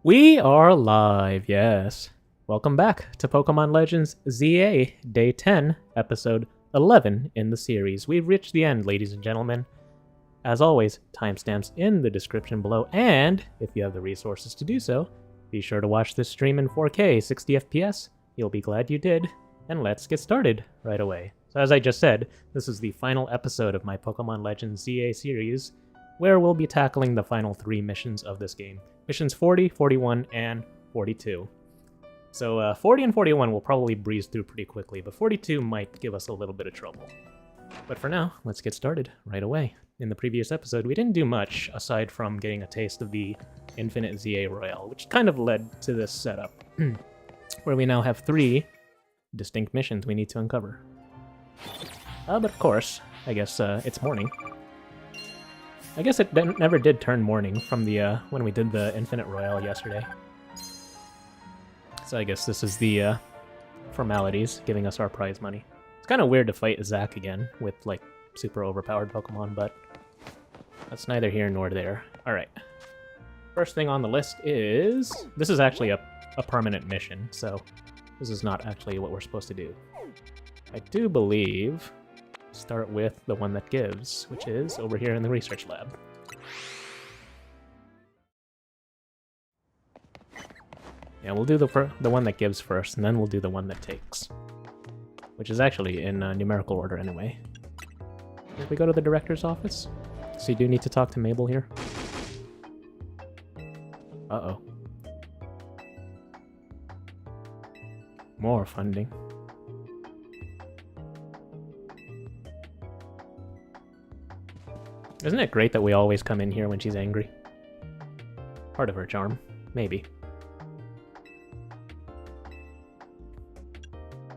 We are live, yes. Welcome back to Pokemon Legends Z-A Day 10, Episode 11 in the series. We've reached the end, ladies and gentlemen. As always, timestamps in the description below, and if you have the resources to do so, be sure to watch this stream in 4K, 60 FPS. You'll be glad you did, and let's get started right away. So as I just said, this is the final episode of my Pokemon Legends Z-A series, where we'll be tackling the final 3 missions of this game. Missions 40, 41, and 42. So 40 and 41 we'll probably breeze through pretty quickly, but 42 might give us a little bit of trouble. But for now, let's get started right away. In the previous episode, we didn't do much aside from getting a taste of the Infinite ZA Royale, which kind of led to this setup, where we now have 3 distinct missions we need to uncover. But of course, I guess it's morning. I guess it never did turn morning from the when we did the Infinite Royale yesterday. So I guess this is the formalities giving us our prize money. It's kind of weird to fight Zac again with like super overpowered Pokemon, but that's neither here nor there. Alright. First thing on the list is... This is actually a permanent mission, so this is not actually what we're supposed to do. I do believe... Start with the one that gives, which is over here in the research lab. Yeah, we'll do the one that gives first, and then we'll do the one that takes. Which is actually in numerical order anyway. If we go to the director's office? So you do need to talk to Mabel here. Uh-oh. More funding. Isn't it great that we always come in here when she's angry? Part of her charm. Maybe.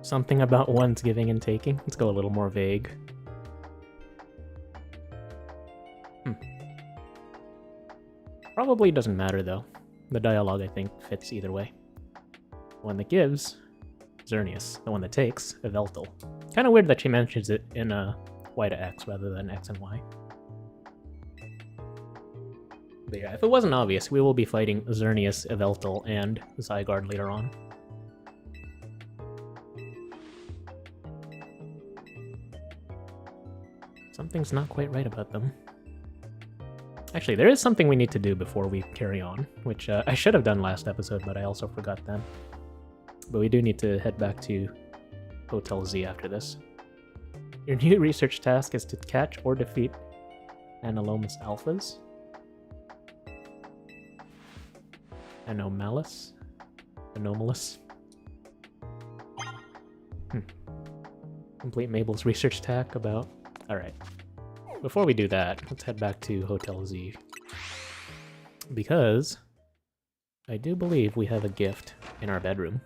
Something about one's giving and taking. Let's go a little more vague. Probably doesn't matter though. The dialogue, I think, fits either way. The one that gives, Xerneas. The one that takes, Yveltal. Kind of weird that she mentions it in Y to X rather than X and Y. But yeah, if it wasn't obvious, we will be fighting Xerneas, Yveltal, and Zygarde later on. Something's not quite right about them. Actually, there is something we need to do before we carry on, which I should have done last episode, but I also forgot then. But we do need to head back to Hotel Z after this. Your new research task is to catch or defeat Anomalies Alphas. Anomalous? Complete Mabel's research task about... Alright. Before we do that, let's head back to Hotel Z. Because I do believe we have a gift in our bedroom.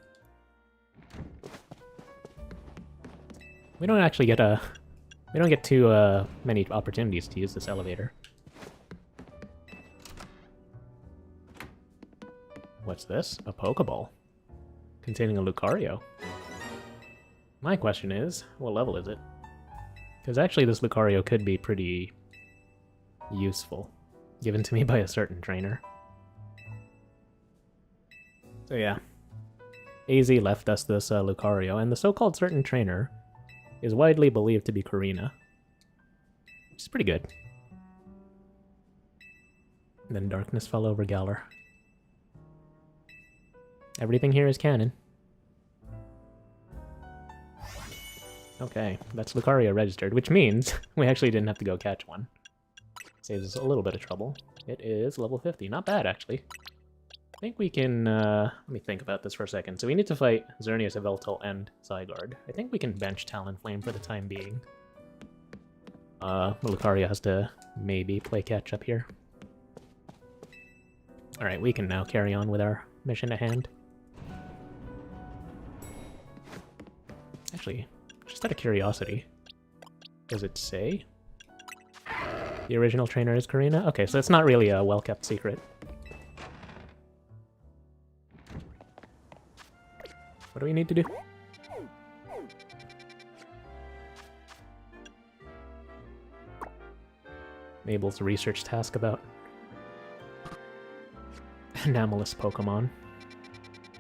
We don't actually get we don't get too many opportunities to use this elevator. What's this? A Pokeball. Containing a Lucario. My question is, what level is it? Because actually this Lucario could be pretty useful. Given to me by a certain trainer. So yeah. AZ left us this Lucario, and the so-called certain trainer is widely believed to be Karina. Which is pretty good. And then darkness fell over Galar. Everything here is canon. Okay, that's Lucario registered, which means we actually didn't have to go catch one. Saves us a little bit of trouble. It is level 50. Not bad, actually. I think we can, let me think about this for a second. So we need to fight Xerneas, Yveltal, and Zygarde. I think we can bench Talonflame for the time being. Lucario has to maybe play catch-up here. Alright, we can now carry on with our mission at hand. Actually, just out of curiosity, does it say the original trainer is Karina? Okay, so it's not really a well-kept secret. What do we need to do? Mabel's research task about anomalous Pokemon.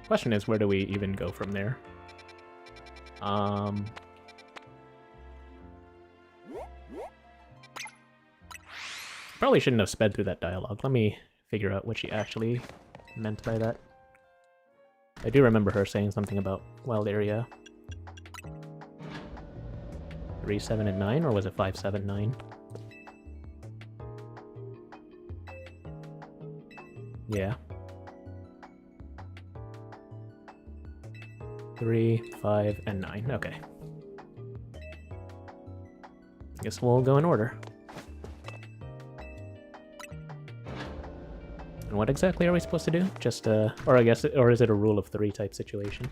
Question is, where do we even go from there? Probably shouldn't have sped through that dialogue. Let me figure out what she actually meant by that. I do remember her saying something about wild area. 3, 7, and 9, or was it 5, 7, 9? Yeah. 3, 5, and 9. Okay. Guess we'll go in order. And what exactly are we supposed to do? Just, or I guess, or is it a rule of 3 type situation?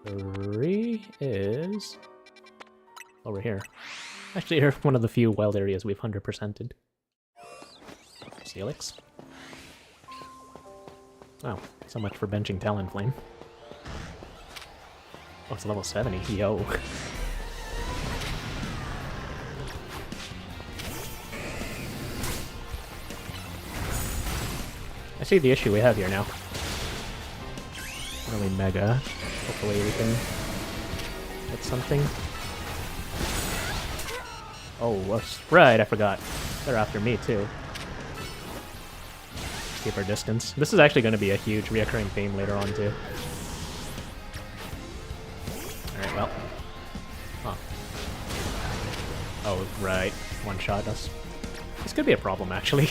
3 is over here. Actually, here's one of the few wild areas we've 100%ed. Steelix. Oh, so much for benching Talonflame. Oh, it's level 70. Yo. I see the issue we have here now. Really mega. Hopefully we can get something. Oh, right, I forgot. They're after me, too. Keep our distance. This is actually going to be a huge reoccurring theme later on, too. Alright, well. Huh. Oh, right. One-shot us. This could be a problem, actually.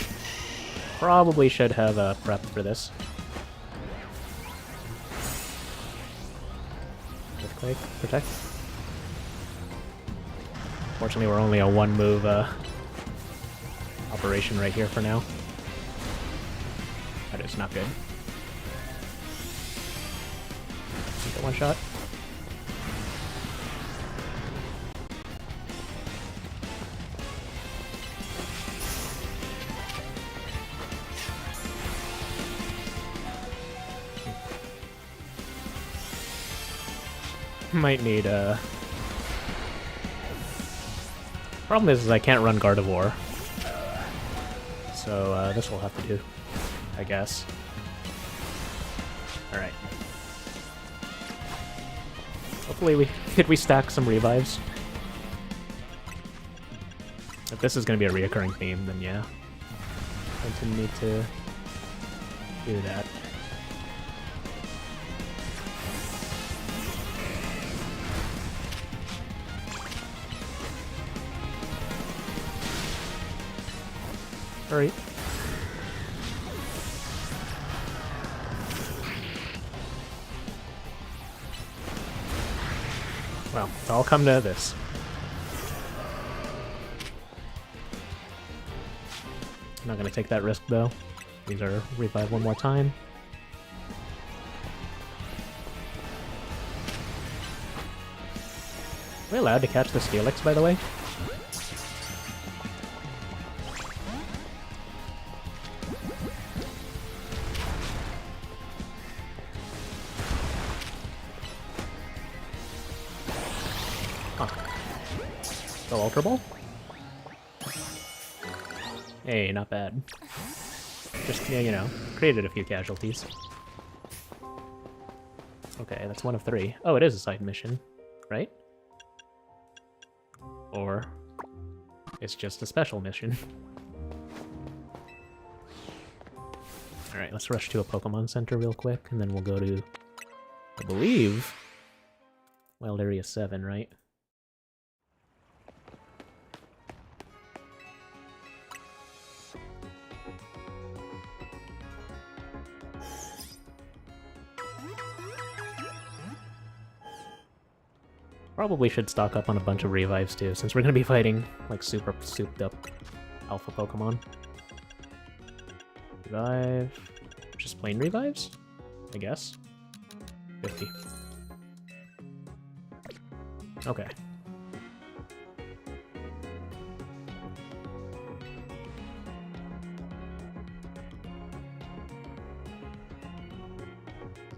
Probably should have prepped for this. Earthquake, protect. Fortunately, we're only a one-move operation right here for now. That is not good. Get one shot. Might need a... Problem is I can't run Gardevoir. So this will have to do, I guess. Alright. Hopefully we stack some revives. If this is going to be a reoccurring theme, then yeah. I didn't need to do that. Alright. Well, it's all come to this. I'm not gonna take that risk though. These are revive one more time. Are we allowed to catch the Steelix, by the way? Still Ultra Ball? Hey, not bad. Just, yeah, you know, created a few casualties. Okay, that's one of 3. Oh, it is a side mission, right? Or it's just a special mission. Alright, let's rush to a Pokemon Center real quick, and then we'll go to, I believe, Wild Area 7, right? Probably should stock up on a bunch of revives too, since we're going to be fighting like super souped up alpha Pokemon. Revive... just plain revives? I guess. 50. Okay.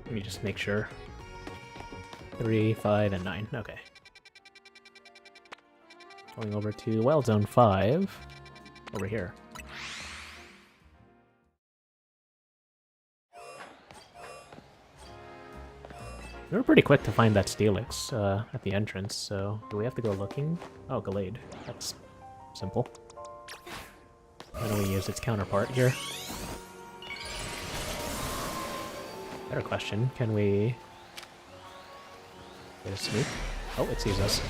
Let me just make sure. 3, 5, and 9. Okay. Going over to Wild Zone 5. Over here. We were pretty quick to find that Steelix at the entrance, so do we have to go looking? Oh, Gallade. That's simple. Why don't we use its counterpart here? Better question, can we get a sneak? Oh, it sees us.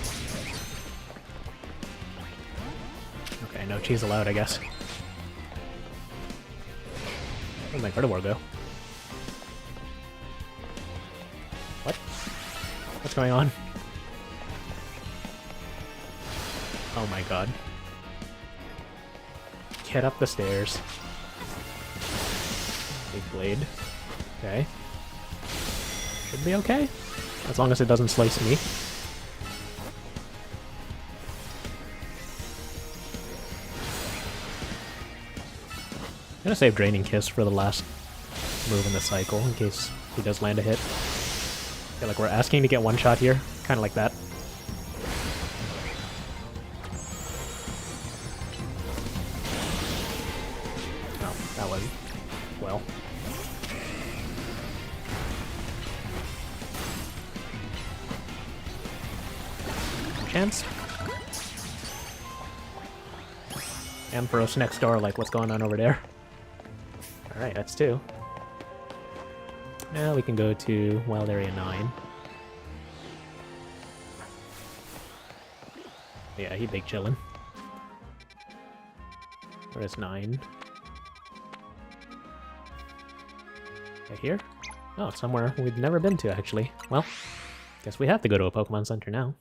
Okay, no cheese allowed, I guess. Where'd my Gardevoir go? What? What's going on? Oh my god. Get up the stairs. Big blade. Okay. Should be okay. As long as it doesn't slice me. I'm gonna save Draining Kiss for the last move in the cycle, in case he does land a hit. I feel like we're asking to get one shot here, kind of like that. Oh, that was... well. Chance? Ampharos next door, like what's going on over there? Alright, that's 2. Now we can go to Wild Area 9. Yeah, he big chillin'. Where is 9? Right here? Oh, somewhere we've never been to, actually. Well, guess we have to go to a Pokemon Center now.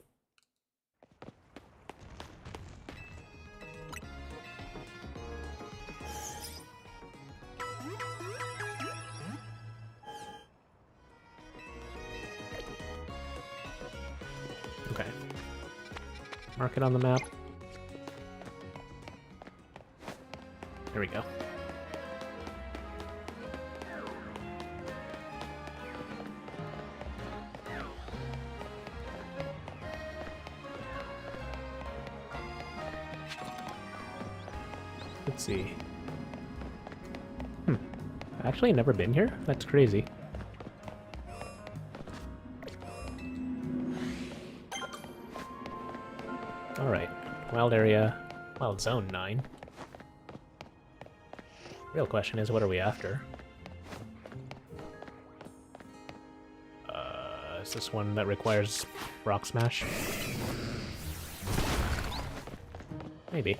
Okay. Mark it on the map. There we go. Let's see. I've actually never been here? That's crazy. Alright. Wild Area... Wild Zone 9. Real question is, what are we after? Is this one that requires Rock Smash? Maybe.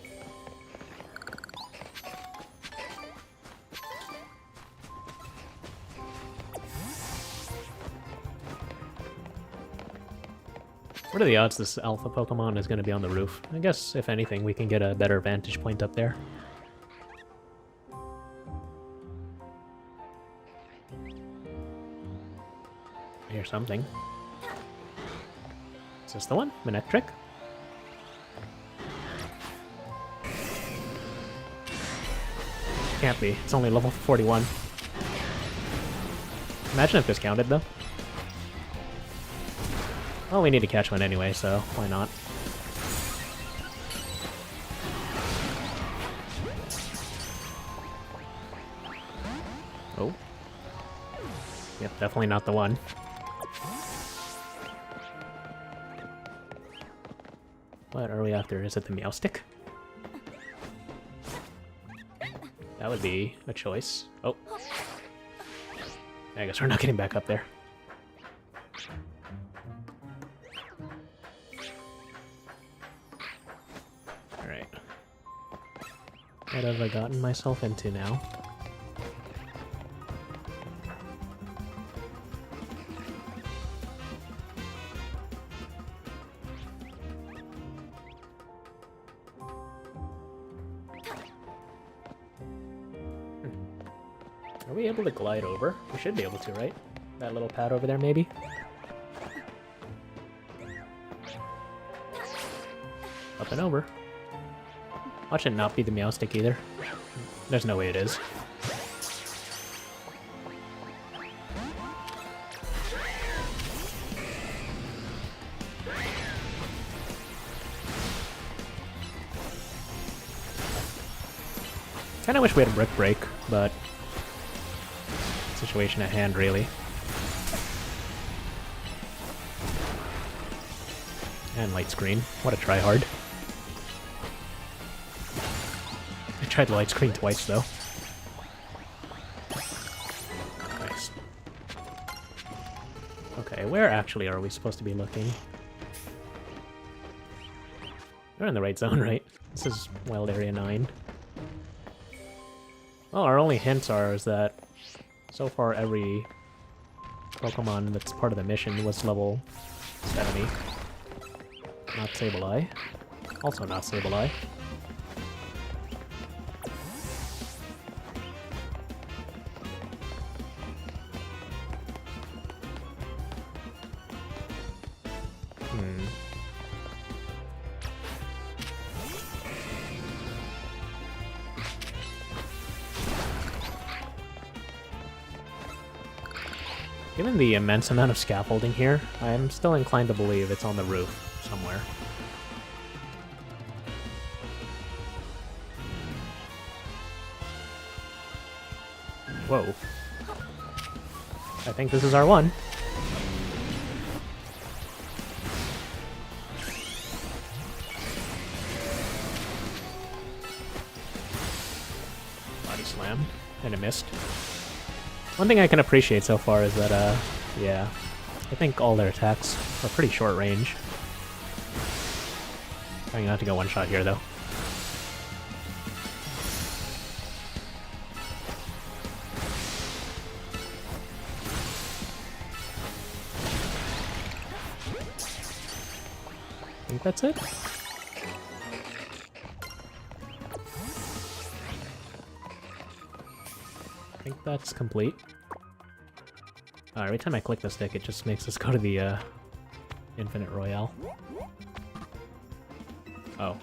What are the odds this alpha Pokemon is going to be on the roof? I guess, if anything, we can get a better vantage point up there. I hear something. Is this the one? Manectric? Can't be. It's only level 41. Imagine if this counted, though. Well, we need to catch one anyway, so why not? Oh. Yep, definitely not the one. What are we after? Is it the Meowstic? That would be a choice. Oh. I guess we're not getting back up there. Alright. What have I gotten myself into now? Are we able to glide over? We should be able to, right? That little pad over there, maybe? Up and over. Watch it not be the Meowstic either. There's no way it is. Kinda wish we had a Brick Break, but... situation at hand, really. And light screen. What a tryhard. I tried the light screen twice, though. Nice. Okay, where actually are we supposed to be looking? We're in the right zone, right? This is Wild Area 9. Well, our only hints is that so far every Pokemon that's part of the mission was level 70. Not Sableye. Also not Sableye. Given the immense amount of scaffolding here, I am still inclined to believe it's on the roof somewhere. Whoa. I think this is our one. Body slam, and it missed. One thing I can appreciate so far is that, yeah, I think all their attacks are pretty short range. Trying not to go one shot here, though. I think that's it. I think that's complete. Every time I click the stick, it just makes us go to the Infinite Royale. Oh.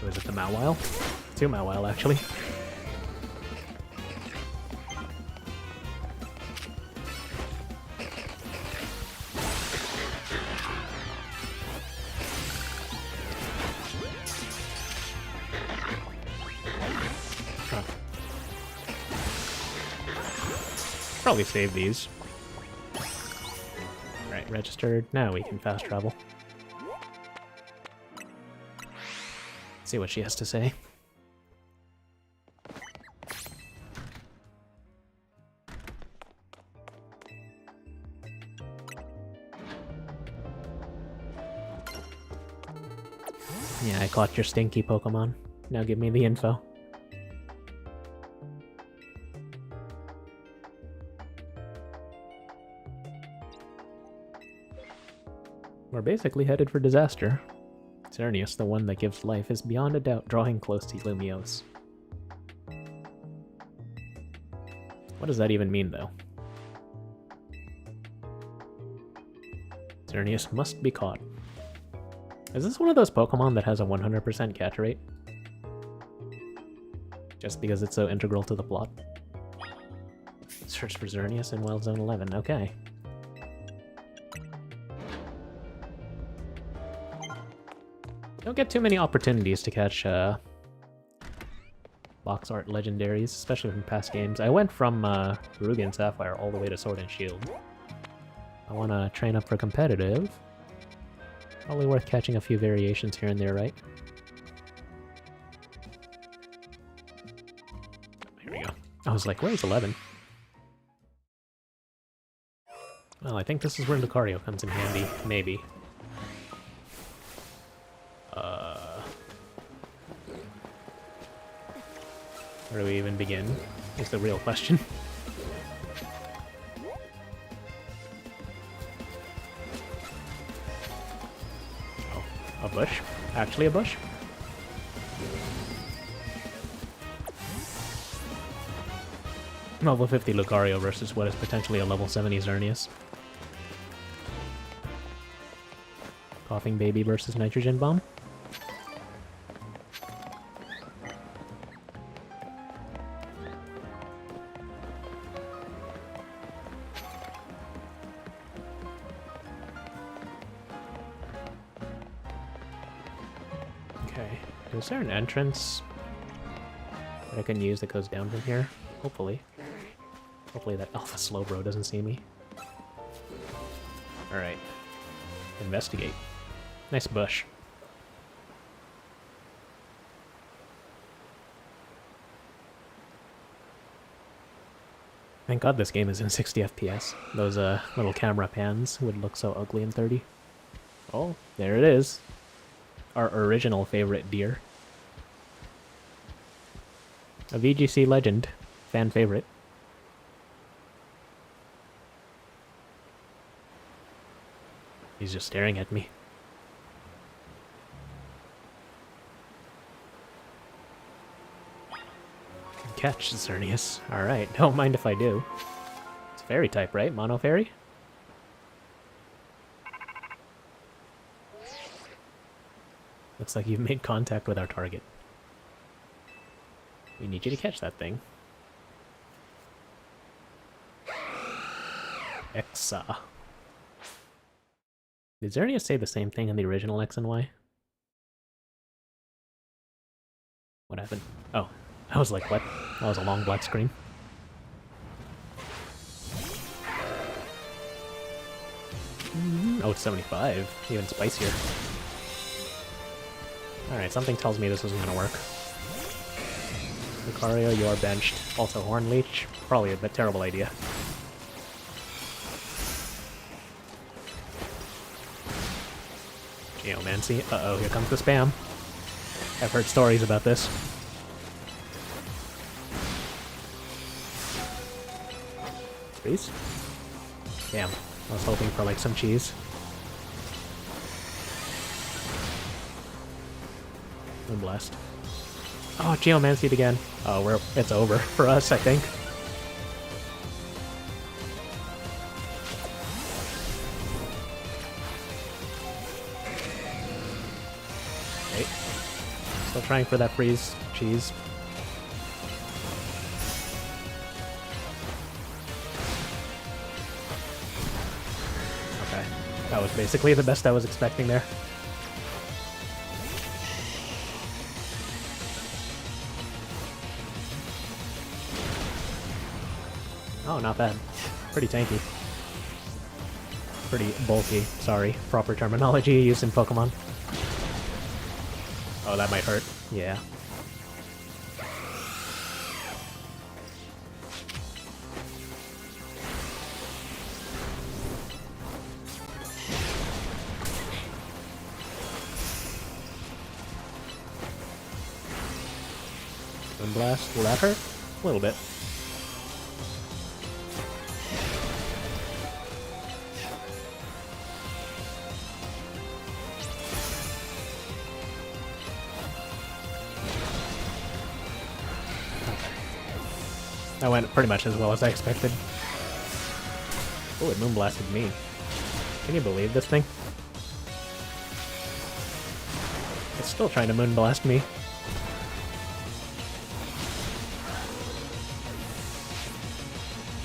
Was it the Mawile? 2 Mawile, actually. Probably save these. Alright, registered. Now we can fast travel. See what she has to say. Yeah, I caught your stinky Pokemon. Now give me the info. We're basically headed for disaster. Xerneas, the one that gives life, is beyond a doubt drawing close to Lumiose. What does that even mean, though? Xerneas must be caught. Is this one of those Pokemon that has a 100% catch rate? Just because it's so integral to the plot? Search for Xerneas in Wild Zone 11, okay. Don't get too many opportunities to catch box art legendaries, especially from past games. I went from Ruby and Sapphire all the way to Sword and Shield. I want to train up for competitive. Probably worth catching a few variations here and there, right? Here we go. I was like, where's 11? Well, I think this is where Lucario comes in handy, maybe. Where do we even begin? Is the real question. Oh, a bush? Actually a bush? Level 50 Lucario versus what is potentially a level 70 Xerneas. Coughing Baby versus Nitrogen Bomb. Okay, is there an entrance that I can use that goes down from here? Hopefully. Hopefully that Alpha Slowbro doesn't see me. Alright. Investigate. Nice bush. Thank God this game is in 60 FPS. Those little camera pans would look so ugly in 30. Oh, there it is. Our original favorite deer. A VGC legend. Fan favorite. He's just staring at me. Good catch, Xerneas. Alright, don't mind if I do. It's fairy type, right? Mono fairy? Looks like you've made contact with our target. We need you to catch that thing. Exa. Did Xerneas say the same thing in the original X and Y? What happened? Oh, I was like, what? That was a long black screen. Oh, it's 75. Even spicier. Alright, something tells me this isn't gonna work. Lucario, you are benched. Also, Horn Leech. Probably a terrible idea. Geomancy. Uh-oh, here comes the spam. I've heard stories about this. Please? Damn. I was hoping for, like, some cheese. Moonblast. Oh, Geomancy again. Oh, it's over for us, I think. Okay. Still trying for that freeze cheese. Okay. That was basically the best I was expecting there. Oh, not bad. Pretty tanky. Pretty bulky. Sorry. Proper terminology used in Pokemon. Oh, that might hurt. Yeah. Moonblast. Will that hurt? A little bit. That went pretty much as well as I expected. Oh, it moonblasted me. Can you believe this thing? It's still trying to moonblast me.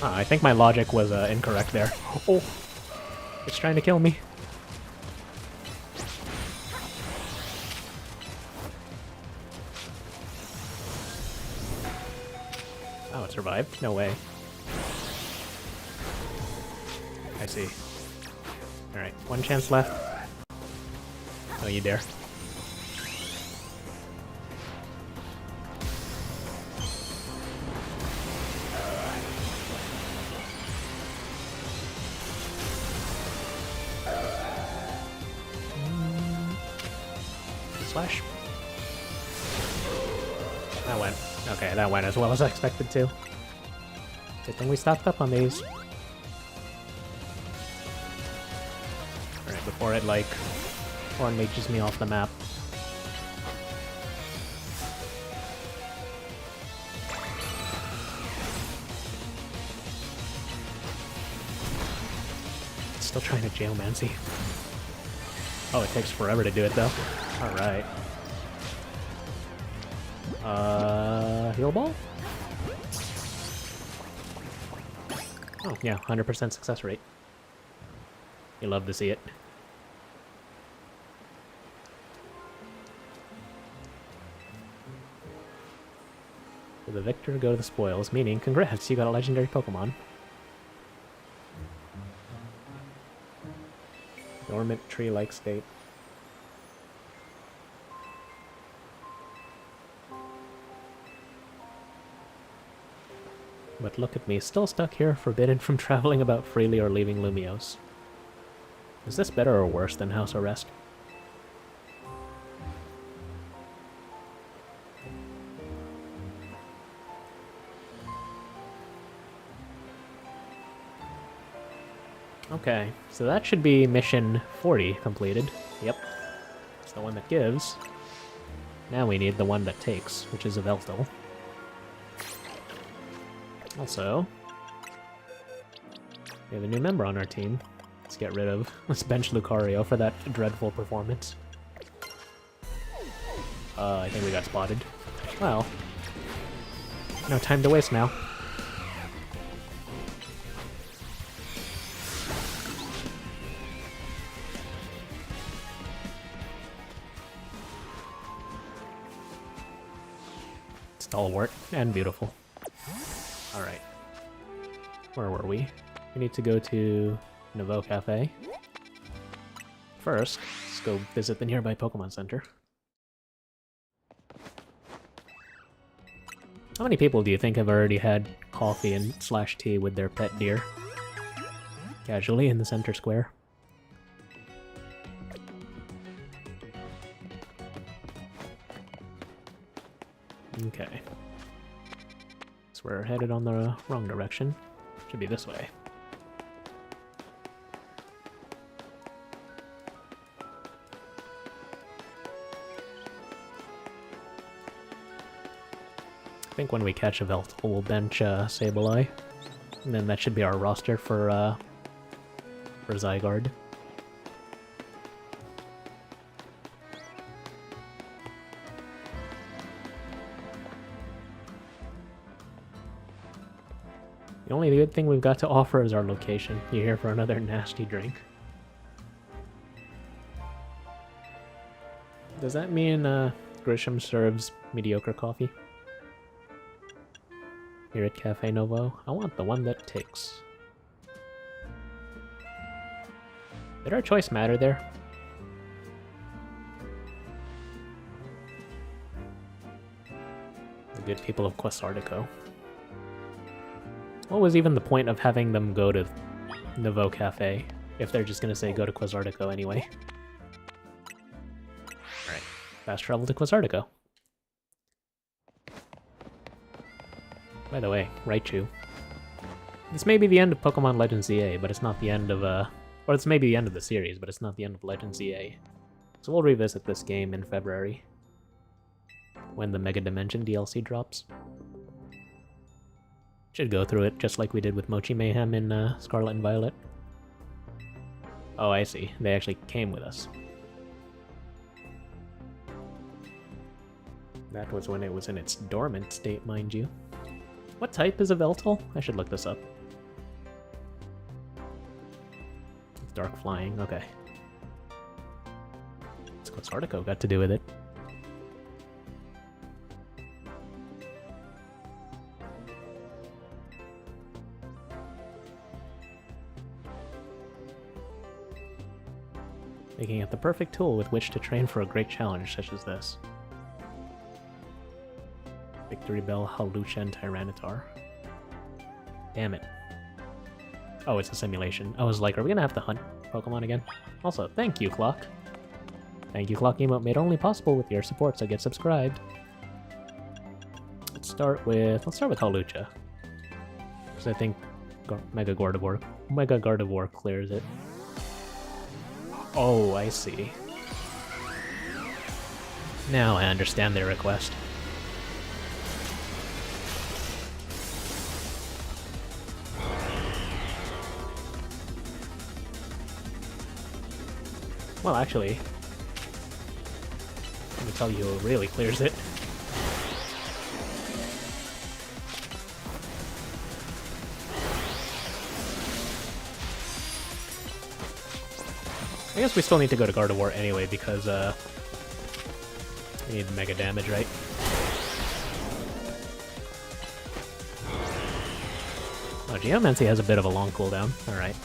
Ah, I think my logic was incorrect there. Oh, it's trying to kill me. Oh, it survived? No way. I see. Alright, one chance left. Oh, you dare. Slash. That went. Okay, that went as well as I expected to. Good thing we stocked up on these. Alright, before it, like, Horn Leeches me off the map. It's still trying to Geomancy. Oh, it takes forever to do it, though. Alright. Heal Ball? Oh, yeah, 100% success rate. You love to see it. For the victor, go to the spoils, meaning, congrats, you got a legendary Pokemon. Don't dormant tree-like state. But look at me, still stuck here, forbidden from traveling about freely or leaving Lumiose. Is this better or worse than house arrest? Okay, so that should be mission 40 completed. Yep. It's the one that gives. Now we need the one that takes, which is Yveltal. Also, we have a new member on our team. Let's bench Lucario for that dreadful performance. I think we got spotted. Well, no time to waste now. Stalwart and beautiful. Alright. Where were we? We need to go to Nouveau Cafe. First, let's go visit the nearby Pokemon Center. How many people do you think have already had coffee and / tea with their pet deer? Casually in the center square. Okay. So we're headed on the wrong direction. Should be this way. I think when we catch a Yveltal, we'll bench Sableye. And then that should be our roster for Zygarde. The only good thing we've got to offer is our location. You're here for another nasty drink. Does that mean Grisham serves mediocre coffee? Here at Cafe Novo, I want the one that takes. Did our choice matter there? The good people of Quesardico. What was even the point of having them go to Nouveau Cafe if they're just gonna say go to Quesardico anyway? Alright, fast travel to Quesardico. By the way, Raichu. This may be the end of Pokemon Legends Z-A, but it's not the end of, or it's maybe the end of the series, but it's not the end of Legends Z-A. So we'll revisit this game in February, when the Mega Dimension DLC drops. Should go through it just like we did with Mochi Mayhem in Scarlet and Violet. Oh, I see. They actually came with us. That was when it was in its dormant state, mind you. What type is a Yveltal? I should look this up. It's dark flying, okay. What's Quesardico got to do with it? Making it the perfect tool with which to train for a great challenge such as this. Victory Bell, Hawlucha, and Tyranitar. Damn it. Oh, it's a simulation. I was like, are we gonna have to hunt Pokemon again? Also, thank you, Clock. Thank you, Clock emote, made only possible with your support, so get subscribed. Let's start with Hawlucha. Because I think Mega Gardevoir clears it. Oh, I see. Now I understand their request. Well, actually, let me tell you who really clears it. I guess we still need to go to Gardevoir anyway, because, we need mega damage, right? Oh, Geomancy has a bit of a long cooldown. Alright.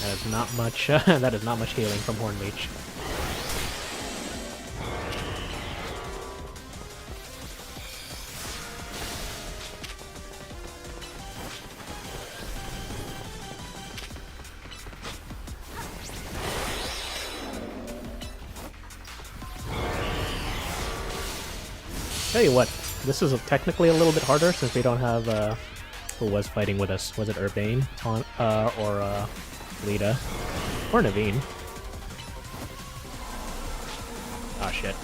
That is not much. That is not much healing from Hornleech. Tell you what, this is technically a little bit harder since we don't have, who was fighting with us? Was it Urbane? Or Lita? Or Naveen? Ah, shit.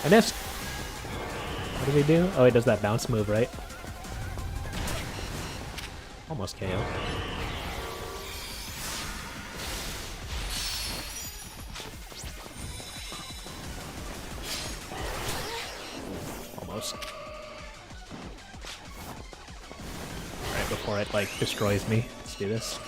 I missed! What did he do? Oh, he does that bounce move, right? Almost KO. Almost. Right before it, like, destroys me. Let's do this.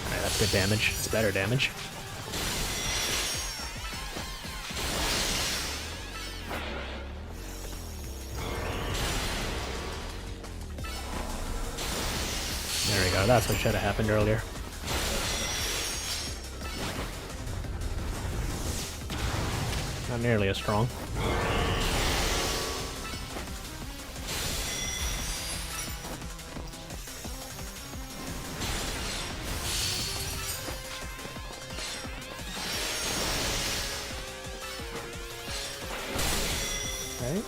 Alright, that's good damage. It's better damage. There we go, that's what should have happened earlier. Not nearly as strong. Okay.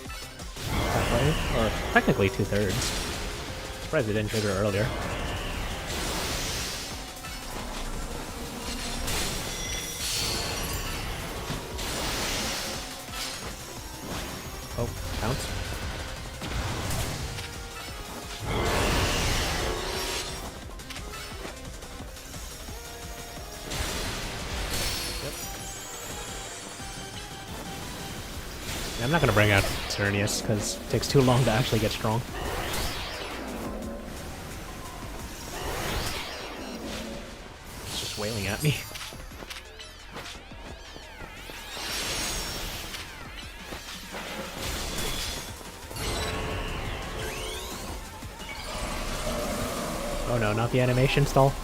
Halfway, or technically 2/3. Surprised it didn't trigger earlier. Oh, bounce. Yep. Yeah, I'm not gonna bring out Xerneas because it takes too long to actually get strong. It's just wailing at me. Oh no, not the animation stall.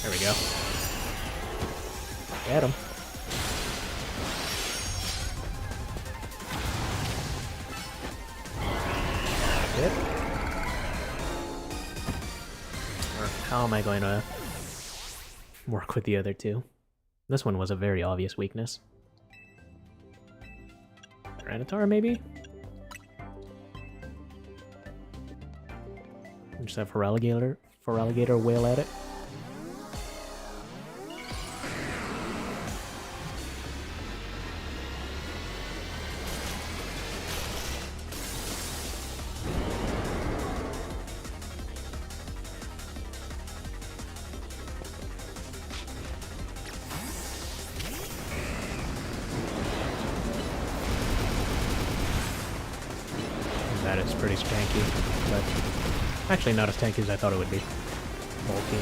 There we go. Get him. Yep. Or how am I going to work with the other two? This one was a very obvious weakness. Granitar, maybe? Just have Feraligatr wail at it. That is pretty spanky, but actually not as tanky as I thought it would be. Bulky.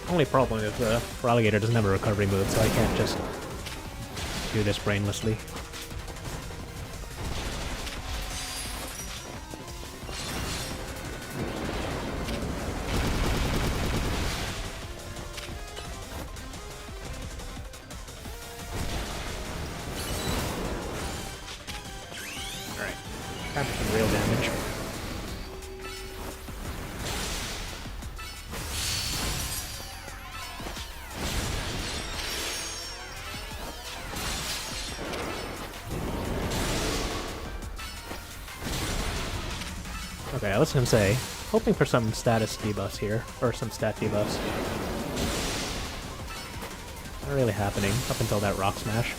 Only problem is Feraligatr doesn't have a recovery move, so I can't just do this brainlessly. Time for some real damage. Okay, I was gonna say, hoping for some status debuffs here, or some stat debuffs. Not really happening up until that rock smash.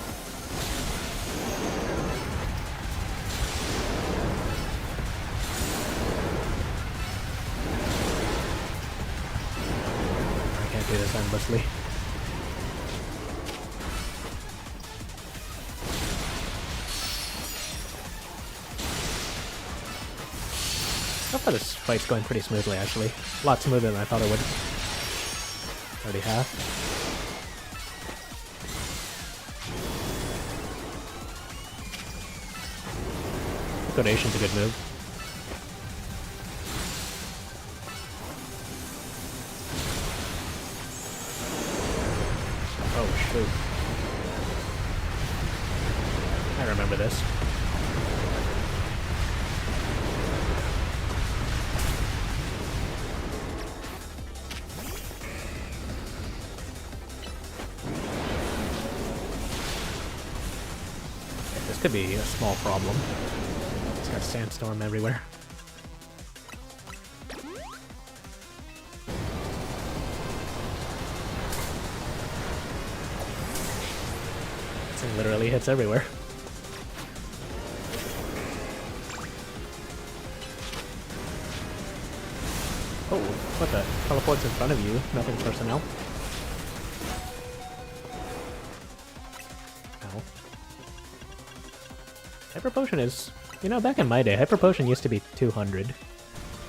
do this endlessly. So far this fight's going pretty smoothly, actually. A lot smoother than I thought it would. Already have. Liquidation's a good move. Oh, shoot. I remember this. Could be a small problem. It's got sandstorm everywhere. This thing literally hits everywhere. Oh, what the? Teleports in front of you, nothing personnel. Hyper Potion is... You know, back in my day, Hyper Potion used to be 200.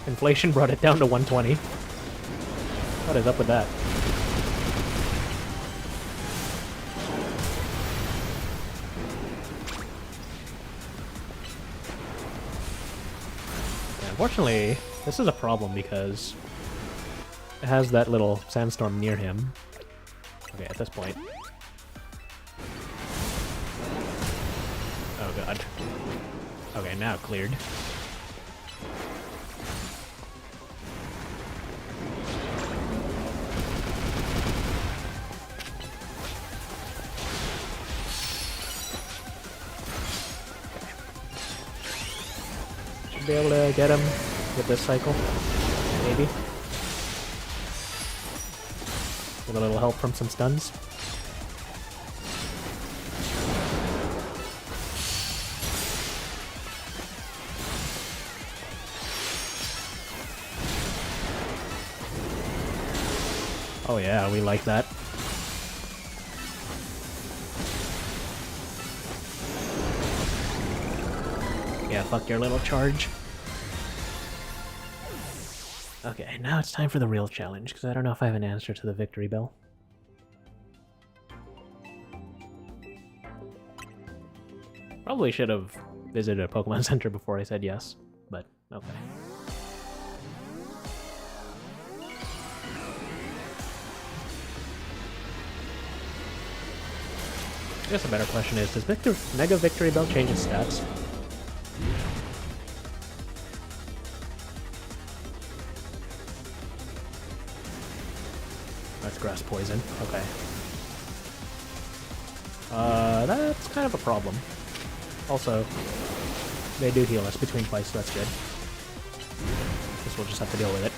Inflation brought it down to 120. What is up with that? Yeah, unfortunately, this is a problem because it has that little sandstorm near him. Okay, at this point. Oh god. Okay, now cleared. Should be able to get him with this cycle. Maybe. With a little help from some stuns. Oh yeah, we like that. Yeah, fuck your little charge. Okay, now it's time for the real challenge, because I don't know if I have an answer to the victory bell. Probably should have visited a Pokemon Center before I said yes, but okay. I guess a better question is, does Mega Victory Bell change its stats? That's grass poison. Okay. That's kind of a problem. Also, they do heal us between fights, so that's good. Guess we'll just have to deal with it.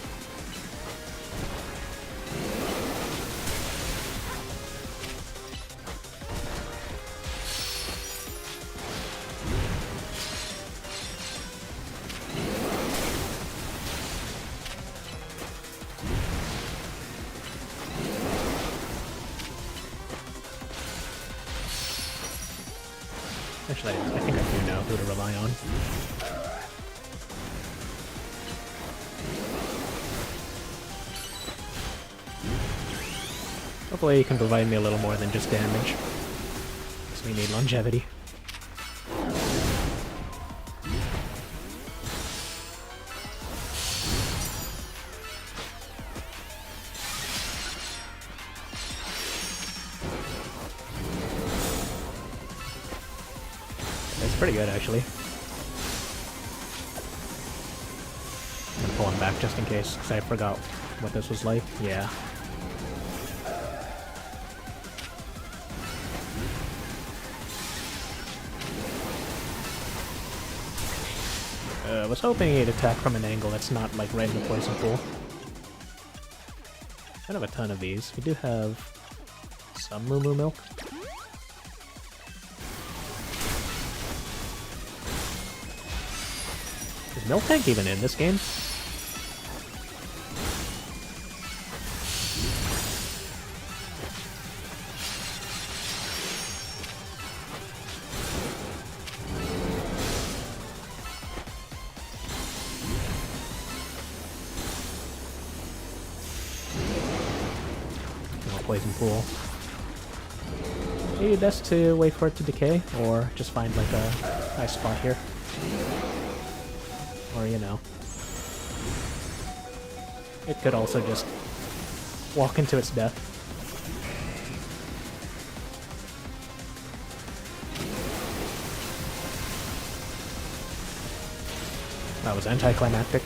Actually, I think I do know who to rely on. Hopefully you can provide me a little more than just damage. Because we need longevity. It's pretty good, actually. I'm gonna pull him back just in case, because I forgot what this was like. Yeah. I was hoping he'd attack from an angle that's not, like, right in the poison pool. I don't have a ton of these. We do have some Moo Moo Milk. Is Milk Tank even in this game? poison pool. Maybe best to wait for it to decay, or just find like a nice spot here. Or, you know. It could also just walk into its death. That was anticlimactic.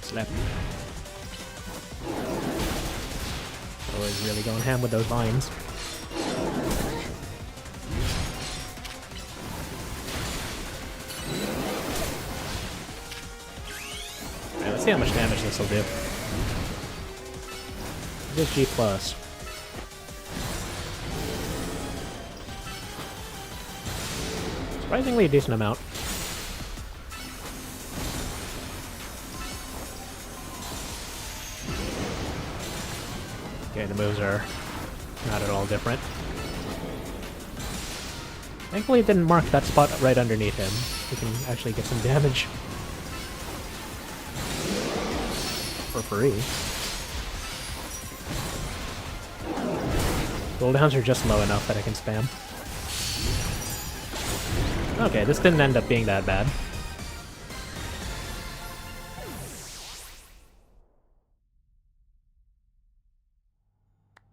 Slap. Always really going ham with those vines. Alright, let's see how much damage this will do. It is G+. Surprisingly a decent amount. Okay, the moves are not at all different. Thankfully it didn't mark that spot right underneath him. We can actually get some damage. For free. Cooldowns are just low enough that I can spam. Okay, this didn't end up being that bad.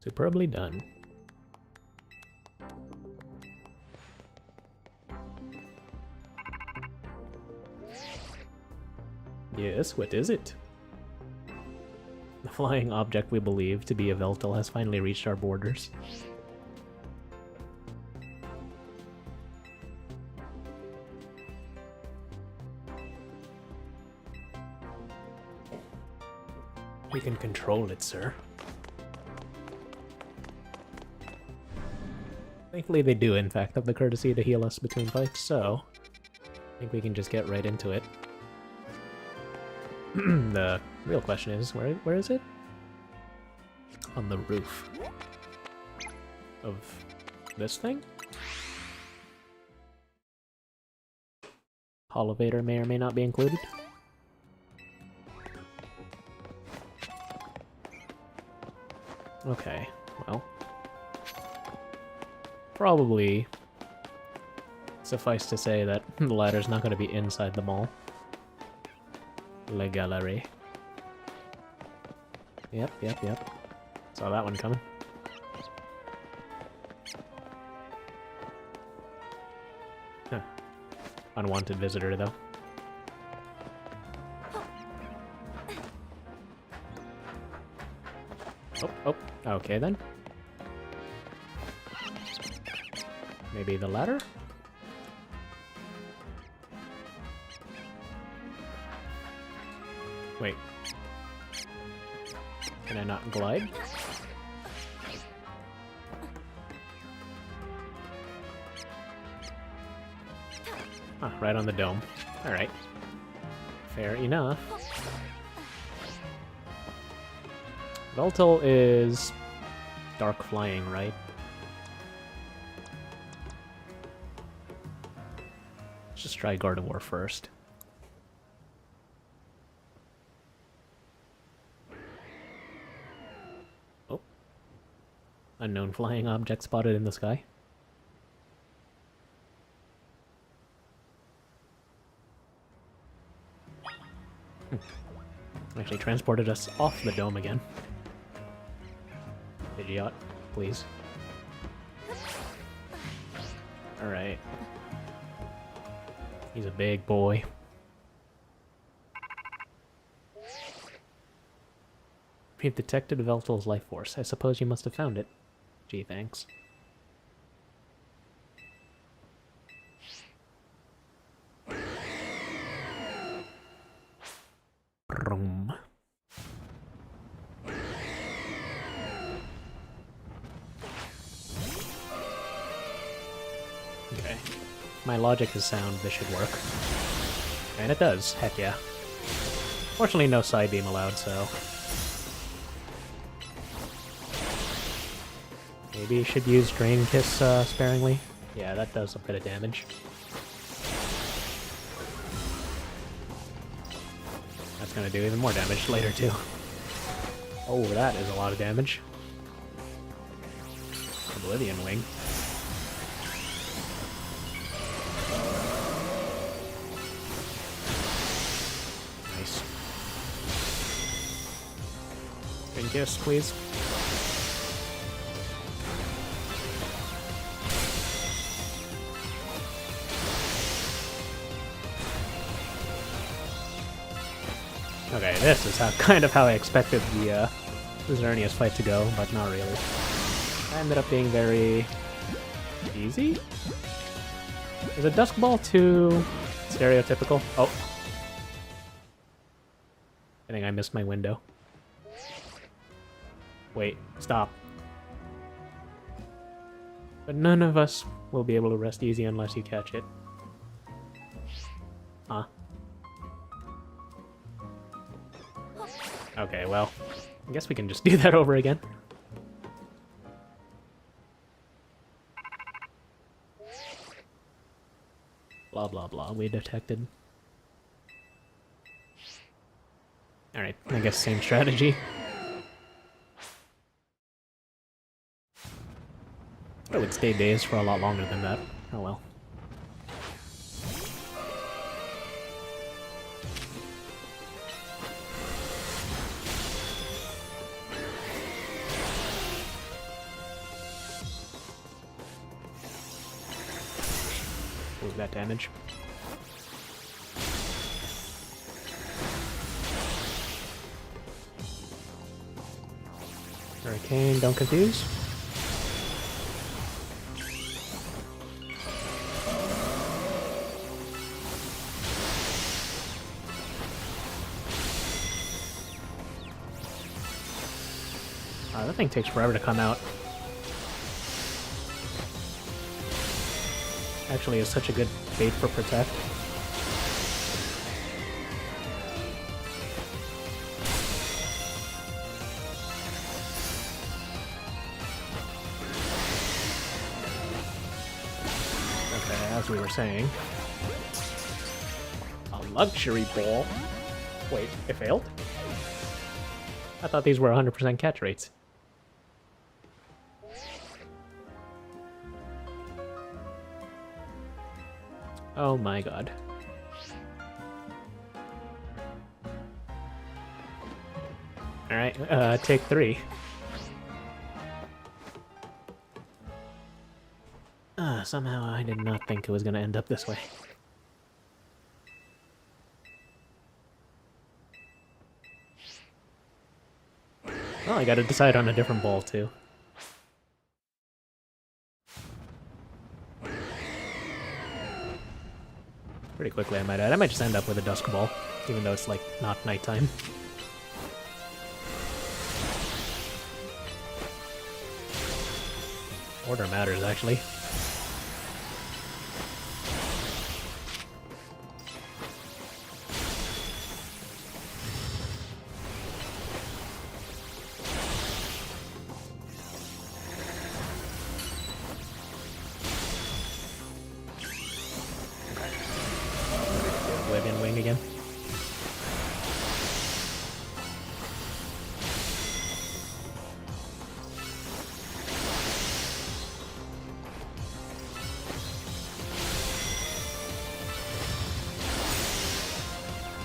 Superbly done. Yes, what is it? The flying object we believe to be Yveltal has finally reached our borders. We can control it, sir. Thankfully they do, in fact, have the courtesy to heal us between fights, so I think we can just get right into it. The real question is, where is it? On the roof. Of this thing? Elevator may or may not be included. Okay, well. Probably suffice to say that the ladder's not going to be inside the mall. Le Galerie. Yep. Saw that one coming. Huh. Unwanted visitor, though. Oh, okay then. Maybe the ladder? Wait. Can I not glide? Ah, right on the dome. Alright. Fair enough. Yveltal is dark flying, right? Let's just try Gardevoir first. Oh. Unknown flying object spotted in the sky. Actually transported us off the dome again. Pidgeot, please. Alright. He's a big boy. We've detected Yveltal's life force. I suppose you must have found it. Gee, thanks. Vroom. Okay. My logic is sound, this should work. And it does, heck yeah. Fortunately no side beam allowed, so... maybe you should use Drain Kiss sparingly. Yeah, that does a bit of damage. gonna do even more damage later, too. Oh, that is a lot of damage. Oblivion Wing. Nice. Spin Kiss, please. Okay, this is kind of how I expected the Xerneas fight to go, but not really. That ended up being very easy? Is a Dusk Ball too stereotypical? Oh. I think I missed my window. Wait, stop. But none of us will be able to rest easy unless you catch it. Huh. Okay, well, I guess we can just do that over again. Blah, blah, blah, we detected. Alright, I guess same strategy. I would stay dazed for a lot longer than that. Oh well. What was that damage? Hurricane, don't confuse. That thing takes forever to come out. Actually, is such a good bait for Protect. Okay, as we were saying. A luxury ball. Wait, it failed? I thought these were 100% catch rates. Oh my god. Alright, take 3. Somehow I did not think it was gonna end up this way. Well, I gotta decide on a different ball, too. Pretty quickly, I might add. I might just end up with a Dusk Ball, even though it's, like, not nighttime. Order matters, actually. Oblivion Wing again.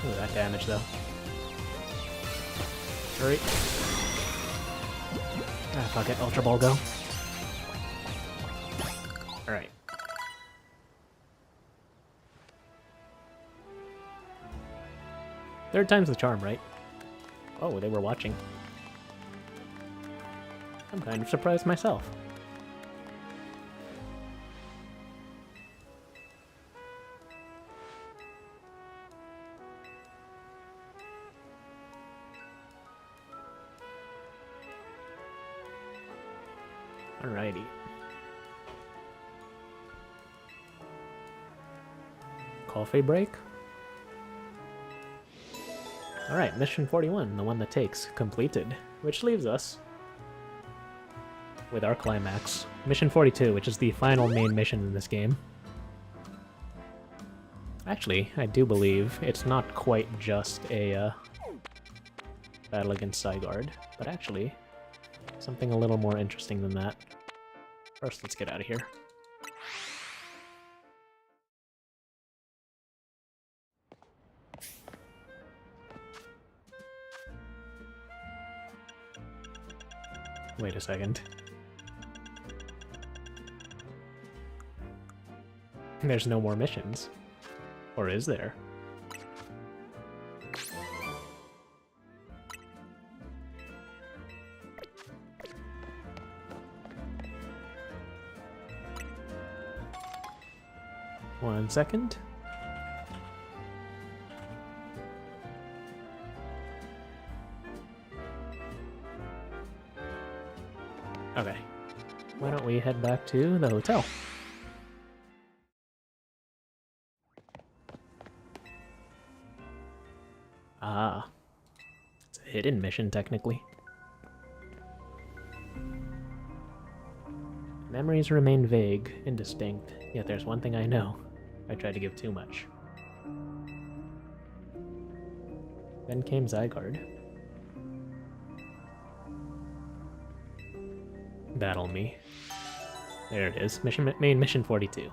Ooh, that damage though. Hurry. Ah, fuck it. Ultra Ball go. Alright. Third time's the charm, right? Oh, they were watching. I'm kind of surprised myself. Alrighty. Coffee break? Alright, mission 41, the one that takes, completed. Which leaves us with our climax. Mission 42, which is the final main mission in this game. Actually, I do believe it's not quite just a battle against Zygarde, but actually, something a little more interesting than that. First, let's get out of here. Wait a second. There's no more missions. Or is there? One second. Okay. Why don't we head back to the hotel? Ah. It's a hidden mission, technically. Memories remain vague, indistinct, yet there's one thing I know. I tried to give too much. Then came Zygarde. Battle me. There it is. Main mission 42.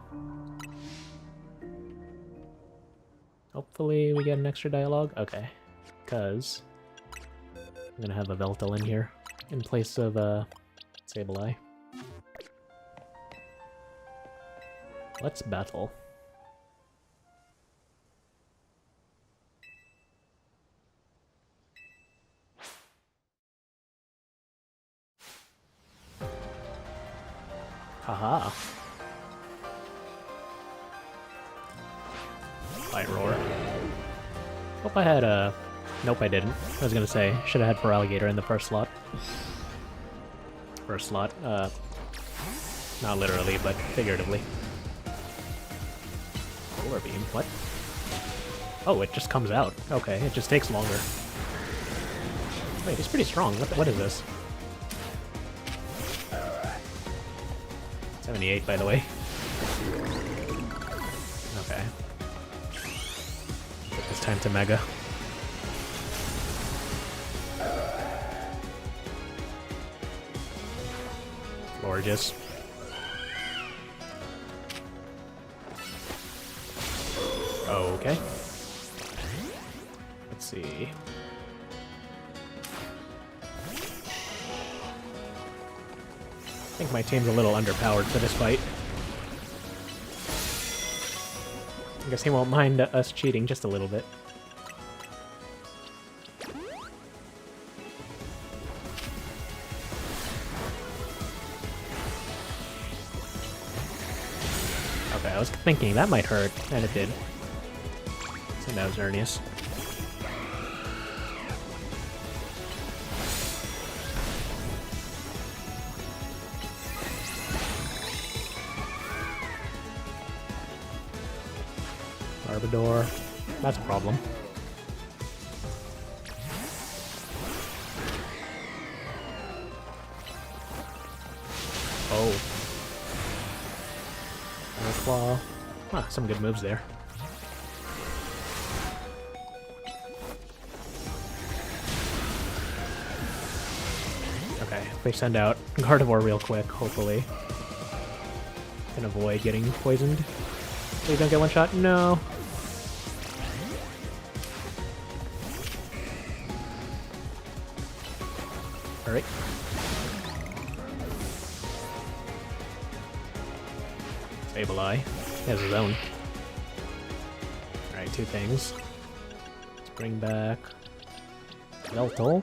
Hopefully we get an extra dialogue. Okay. Because I'm gonna have a Yveltal in here in place of Sableye. Let's battle. Haha. Light roar. Hope I had a... Nope, I didn't. I was gonna say, should have had for Alligator in the first slot. First slot, not literally, but figuratively. Polar beam, what? Oh, it just comes out. Okay, it just takes longer. Wait, he's pretty strong. What is this? 78, by the way. Okay. It's time to Mega. Gorgeous. Okay. Let's see. I think my team's a little underpowered for this fight. I guess he won't mind us cheating just a little bit. Okay, I was thinking that might hurt, and it did. So now Xerneas. Arbador. That's a problem. Oh. Claw. Ah, some good moves there. Okay, if we send out Gardevoir real quick, hopefully. Can avoid getting poisoned. Please don't get one shot. No. Alright. Sableye. He has his own. Alright, two things. Let's bring back Yveltal.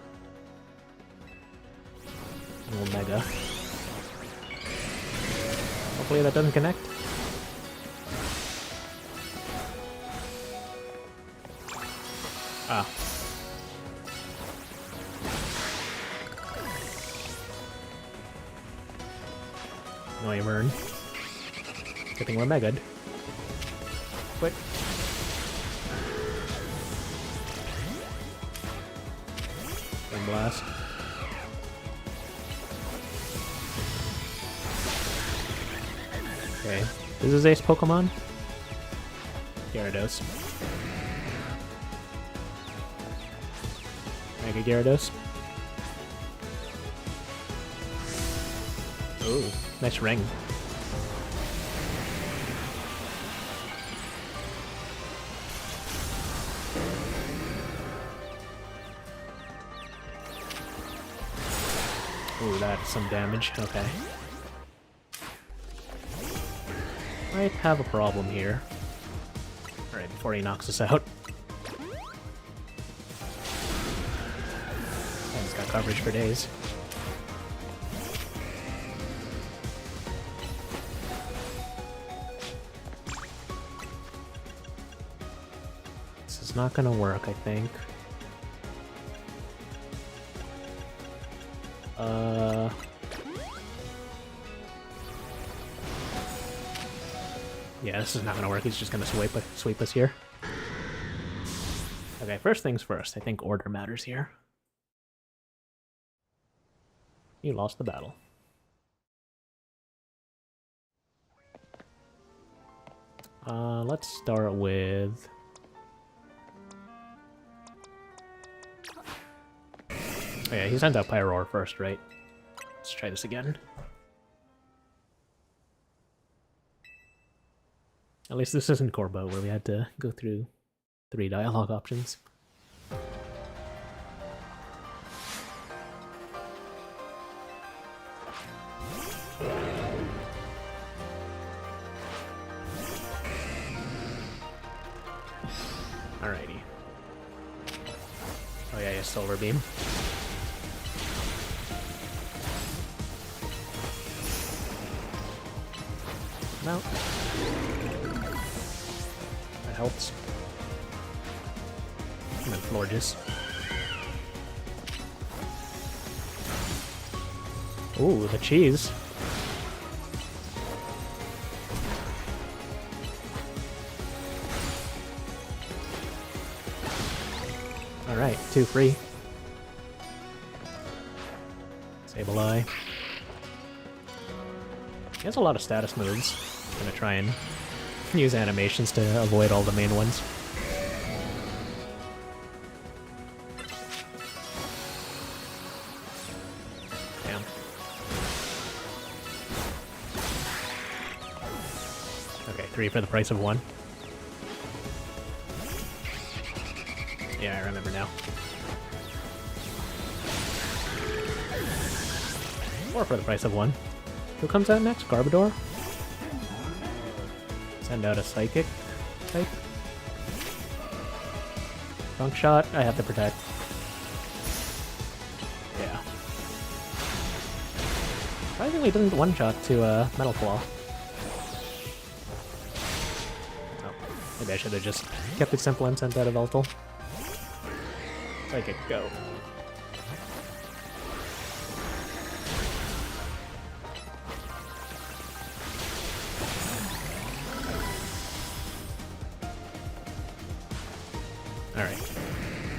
And we'll Mega. Hopefully that doesn't connect. Ah. Noivern. Good thing we're Mega'd. Quit. Flame Blast. Okay. Is this Ace Pokemon? Gyarados. Mega Gyarados. Ooh, nice ring. Ooh, that's some damage. Okay. Might have a problem here. Alright, before he knocks us out. Oh, he's got coverage for days. This is not gonna work, I think. Yeah, this is not gonna work. He's just gonna sweep us here. Okay, first things first. I think order matters here. You lost the battle. Let's start with... Oh yeah, he sent out Pyroar first, right? Let's try this again. At least this isn't Corbo, where we had to go through 3 dialogue options. Alrighty. Oh yeah, Solar Beam. No. That helps. And then Florges. Ooh, the cheese. Alright, 2 free. Sableye. He has a lot of status moves. I'm gonna try and use animations to avoid all the main ones. Damn. Okay, 3 for the price of 1. Yeah, I remember now. 4 for the price of 1. Who comes out next? Garbodor? Send out a Psychic type. Trunk Shot, I have to protect. Yeah. Surprisingly didn't one-shot to Metal Claw. Oh, maybe I should have just kept it simple and sent out a Yveltal. Psychic, go. Alright.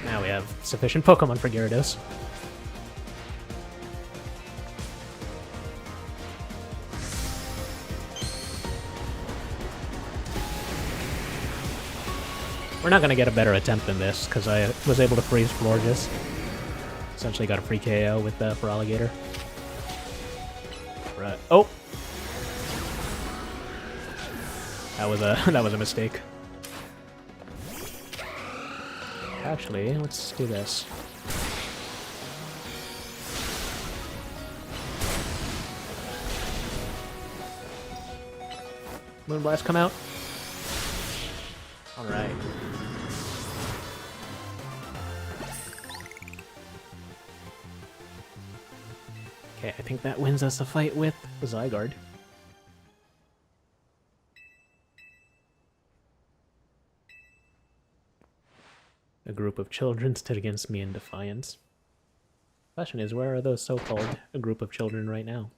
Now we have sufficient Pokemon for Gyarados. We're not gonna get a better attempt than this, because I was able to freeze Florges. Essentially got a free KO with Feraligatr. Right. Oh! That was a mistake. Actually, let's do this. Moonblast come out. Alright. Okay, I think that wins us a fight with Zygarde. A group of children stood against me in defiance. Question is, where are those so-called a group of children right now?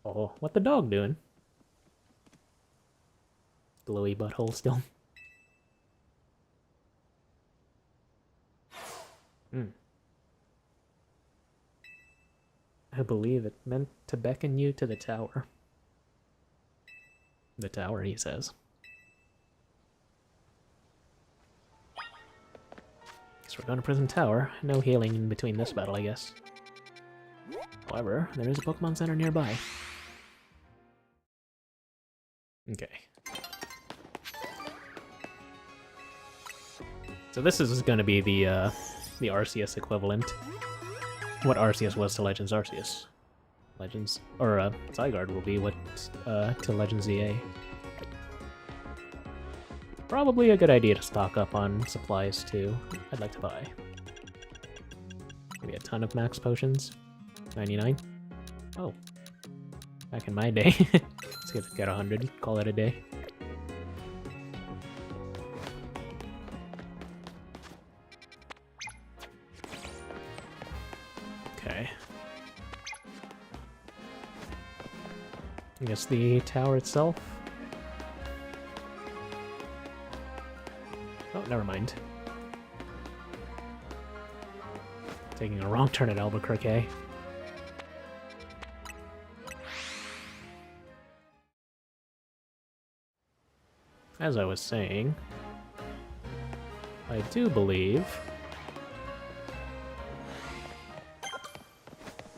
Oh, what the dog doing? Glowy butthole still. I believe it meant to beckon you to the tower. The tower, he says. So we're going to Prison Tower. No healing in between this battle, I guess. However, there is a Pokemon Center nearby. Okay. So this is going to be the Arceus equivalent. What Arceus was to Legends Arceus. Legends, or Zygarde will be what to Legends ZA. Probably a good idea to stock up on supplies too. I'd like to buy. Maybe a ton of max potions. 99. Oh. Back in my day. Let's get 100, call it a day. Okay. I guess the tower itself. Oh, never mind. Taking a wrong turn at Albuquerque. As I was saying, I do believe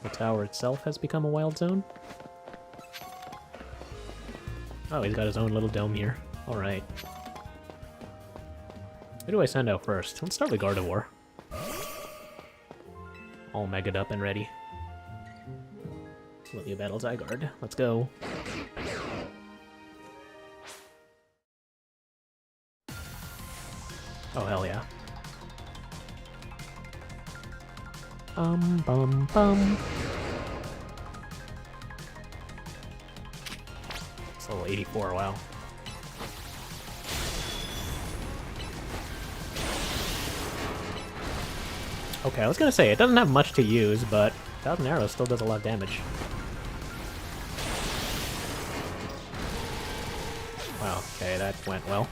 the tower itself has become a wild zone. Oh, he's got his own little dome here. Alright. Who do I send out first? Let's start with Gardevoir. All megaed up and ready. Let you battle Zygarde. Let's go. Oh, hell yeah. Bum. It's level 84, wow. Okay, I was gonna say, it doesn't have much to use, but 1,000 arrows still does a lot of damage. Wow, okay, that went well.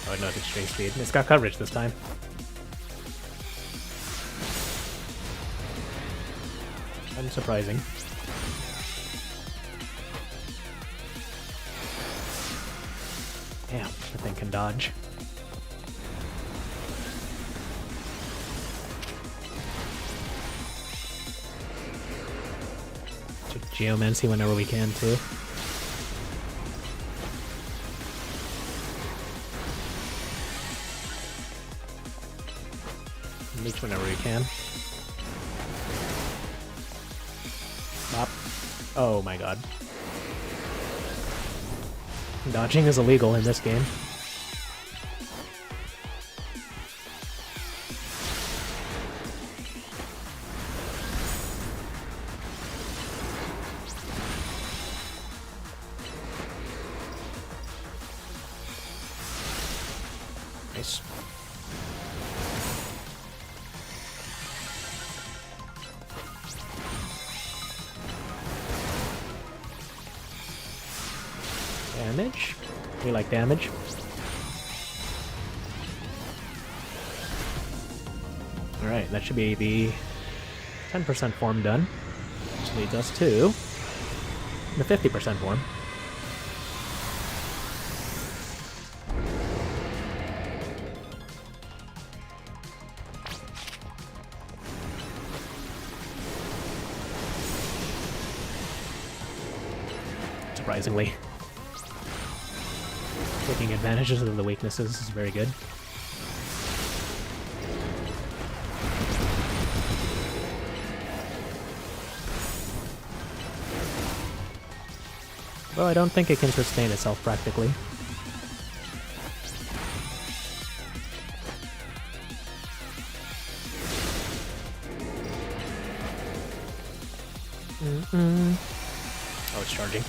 Oh, no, it's extreme speed. It's got coverage this time. Unsurprising. Damn, that thing can dodge. Geomancy whenever we can, too. Leech whenever we can. Bop. Oh my god. Dodging is illegal in this game. Nice. Damage. We like damage. Alright, that should be the 10% form done. Which leads us to the 50% form. Surprisingly. Taking advantages of the weaknesses is very good. Well, I don't think it can sustain itself practically. Oh, it's charging.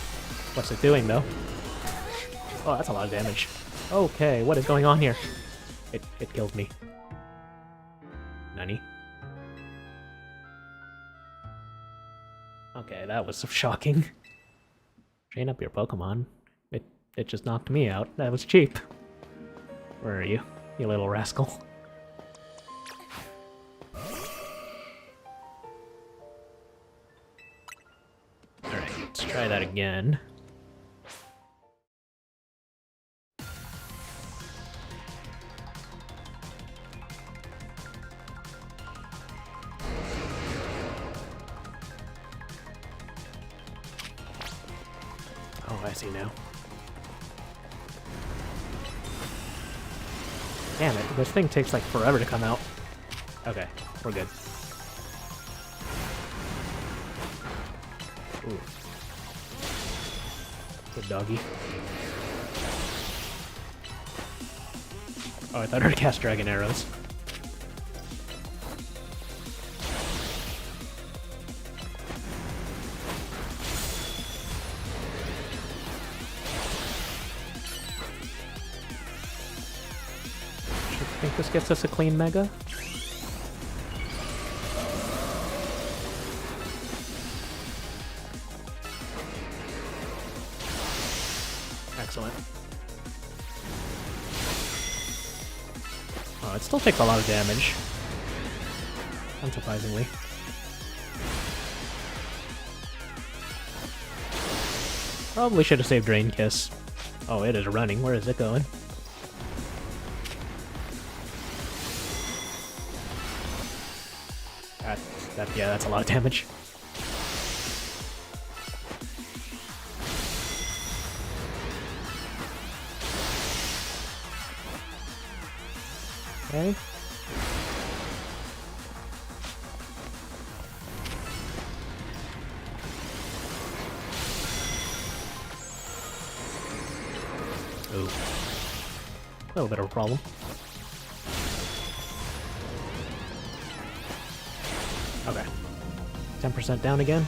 What's it doing, though? Oh, that's a lot of damage. Okay, what is going on here? It killed me. Nani? Okay, that was shocking. Train up your Pokemon. It just knocked me out. That was cheap. Where are you, you little rascal? Alright, let's try that again. I see now. Damn it, this thing takes like forever to come out. Okay, we're good. Ooh. Good doggy. Oh, I thought I heard cast dragon arrows. I think this gets us a clean mega. Excellent. Oh, it still takes a lot of damage. Unsurprisingly. Probably should have saved Drain Kiss. Oh, it is running. Where is it going? Yeah, that's a lot of damage. Okay. Ooh. A little bit of a problem. Okay. 10% down again.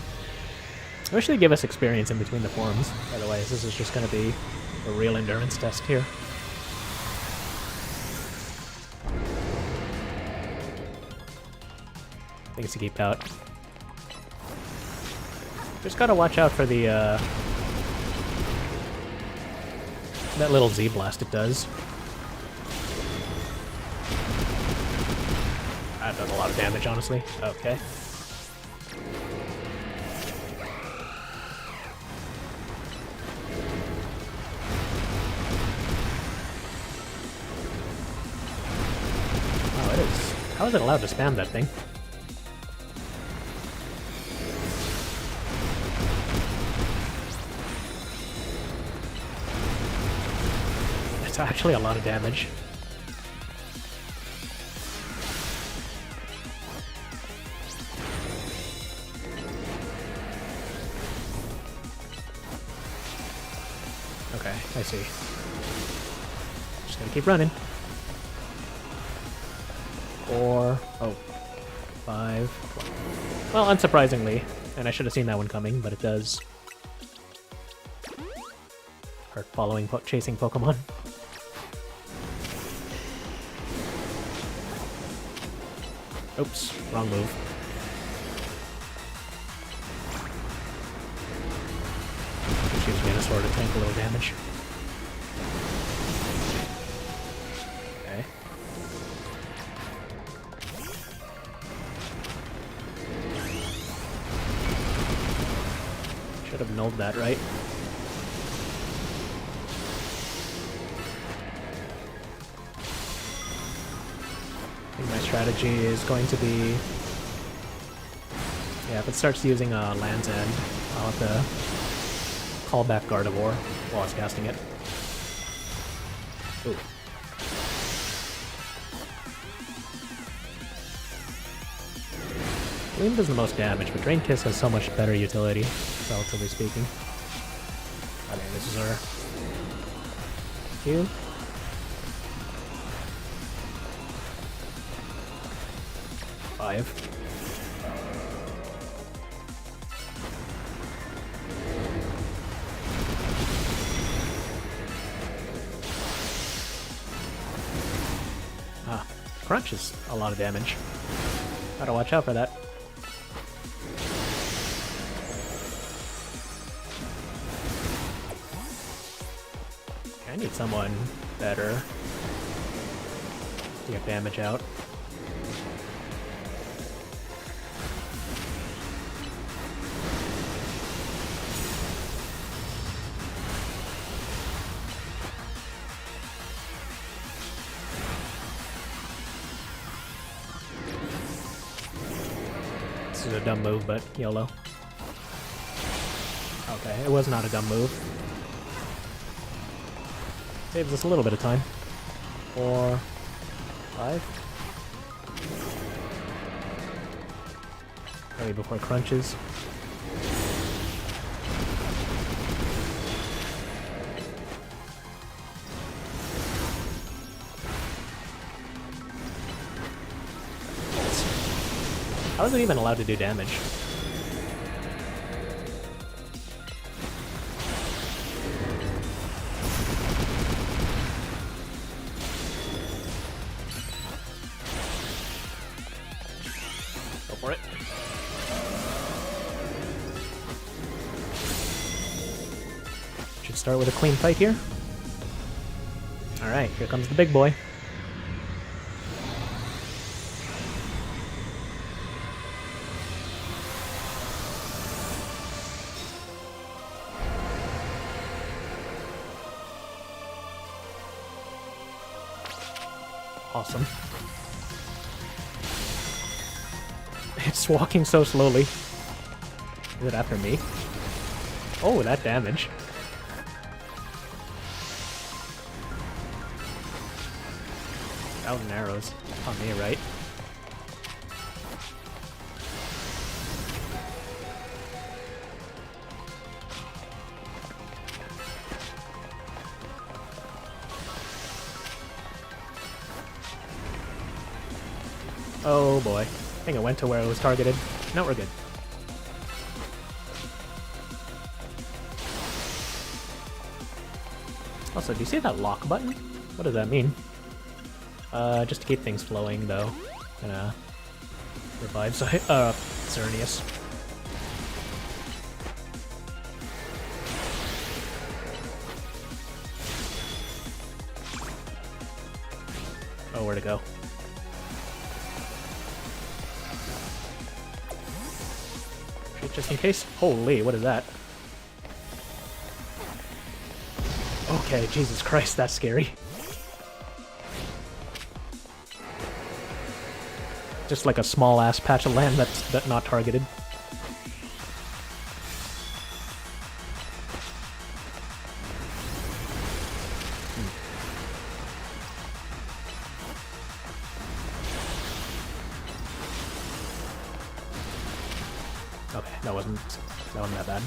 I wish they'd give us experience in between the forms. Otherwise, this is just going to be a real endurance test here. Things to keep out. Just gotta watch out for the, that little Z-Blast it does. That does a lot of damage, honestly. Okay. Oh, it is. How is it allowed to spam that thing? It's actually a lot of damage. Okay, I see. Just gotta keep running. 4, oh, 5. Well, unsurprisingly, and I should have seen that one coming, but it does hurt following, chasing Pokemon. Oops, wrong move. Just use Venusaur to tank a little damage. Okay. Should have nulled that, right? I think my strategy is going to be... Yeah, if it starts using Land's End, I'll have to call back Gardevoir while it's casting it. Ooh. Gleam does the most damage, but Drain Kiss has so much better utility, relatively speaking. I mean, this is our Q. Ah, Crunch is a lot of damage. Gotta watch out for that. I need someone better to get damage out. This is a dumb move, but YOLO. Okay, it was not a dumb move. Saves us a little bit of time. 4, 5. Maybe before crunches. How is it even allowed to do damage? Go for it. Should start with a clean fight here. Alright, here comes the big boy. Awesome. It's walking so slowly. Is it after me? Oh, that damage. Out and arrows on me, right? Oh boy. I think it went to where it was targeted. No, we're good. Also, do you see that lock button? What does that mean? Just to keep things flowing, though. Gonna revive Xerneas. Oh, where to go? Just in case. Holy, what is that? Okay, Jesus Christ, that's scary. Just like a small-ass patch of land that's not targeted. Okay, that wasn't that bad.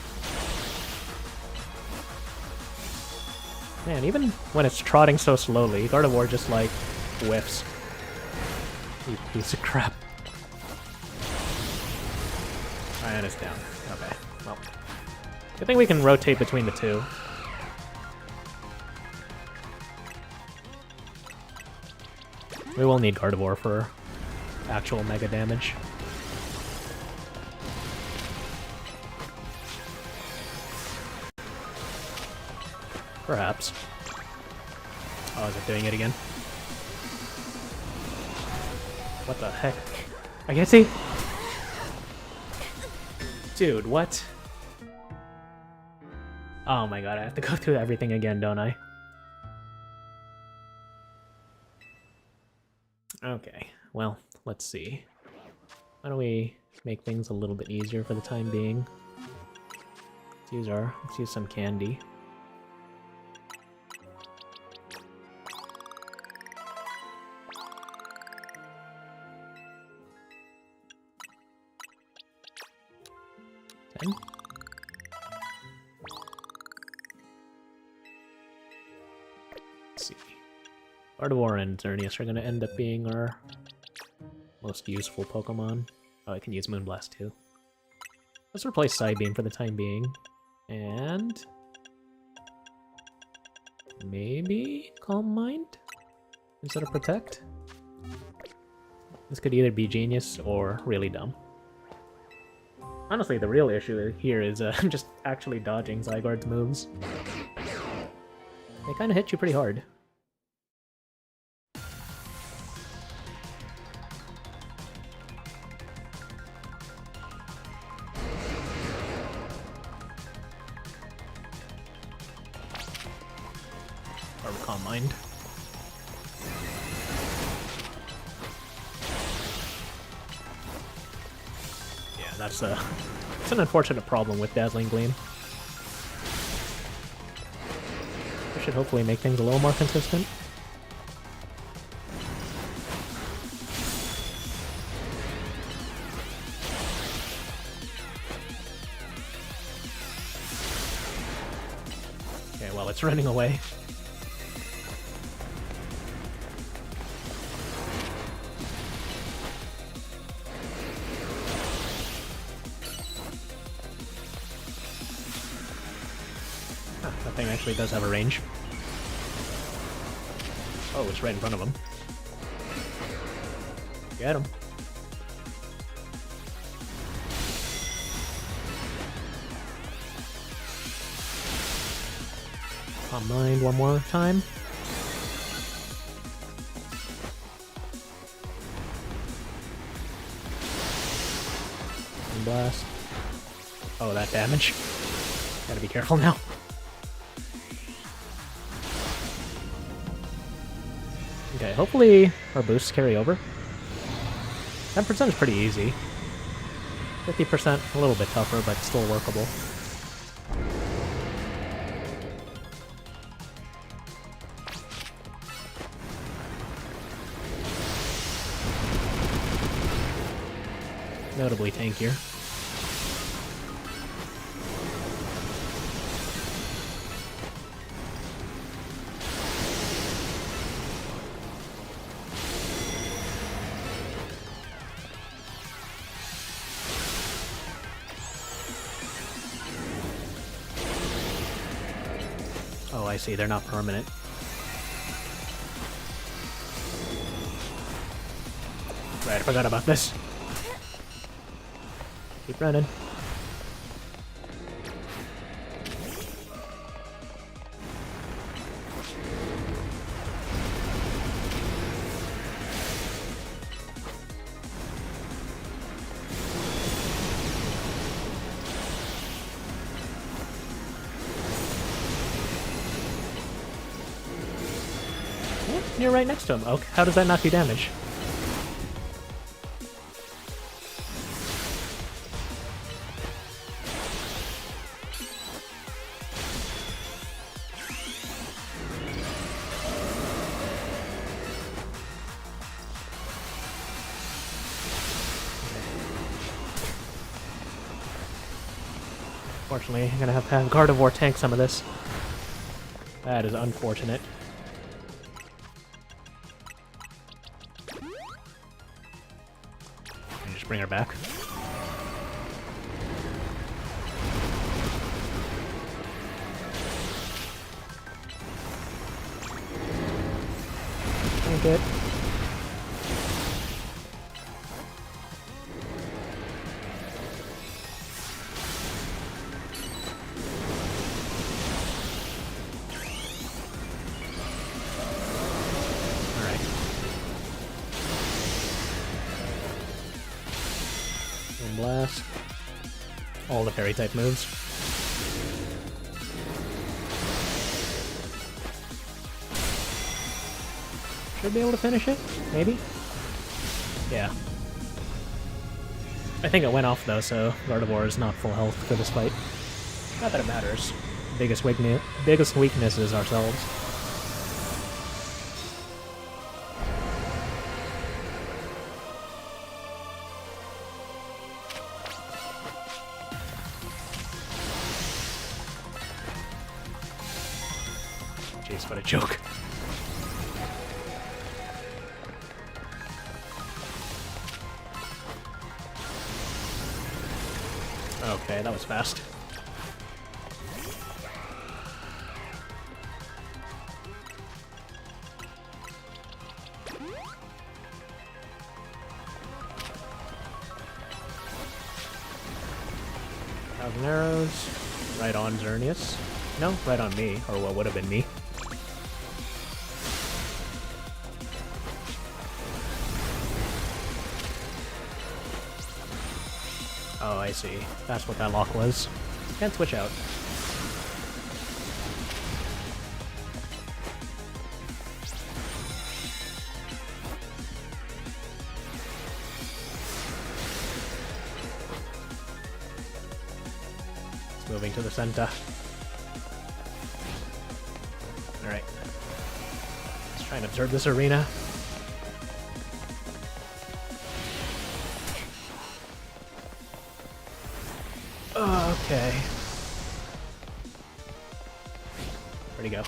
Man, even when it's trotting so slowly, Gardevoir just like whiffs. You piece of crap. And it's down. Okay, well. Good thing we can rotate between the two. We will need Gardevoir for actual mega damage. Perhaps. Oh, is it doing it again? What the heck? I can't see! Dude, what? Oh my god, I have to go through everything again, don't I? Okay, well, let's see. Why don't we make things a little bit easier for the time being? Let's use some candy. Let's see. Gardevoir and Xerneas are going to end up being our most useful Pokemon. Oh, I can use Moonblast too. Let's replace Psybeam for the time being. And maybe Calm Mind instead of Protect? This could either be genius or really dumb. Honestly, the real issue here is just actually dodging Zygarde's moves. They kind of hit you pretty hard. Or Calm Mind. That's it's an unfortunate problem with Dazzling Gleam. Wish should hopefully make things a little more consistent. Okay, well, it's running away. That thing actually does have a range. Oh, it's right in front of him. Get him. Calm mind one more time. And blast. Oh, that damage. Gotta be careful now. Okay, hopefully our boosts carry over. 10% is pretty easy. 50% a little bit tougher, but still workable. Notably tankier. Oh, I see, they're not permanent. Right, I forgot about this. Keep running. You're right next to him. Okay, how does that not do damage? Unfortunately, I'm gonna have Gardevoir tank some of this. That is unfortunate. And just bring her back. Tank it. Blast. All the fairy type moves. Should be able to finish it, maybe? Yeah. I think it went off though, so Gardevoir is not full health for this fight. Not that it matters. Biggest weakness is ourselves. Jeez, what a joke. Okay, that was fast. Thousand arrows. Right on Xerneas. No, right on me, or what would have been me. Oh, I see. That's what that lock was. Can't switch out. It's moving to the center. Alright. Let's try and observe this arena. Okay. Where'd he go?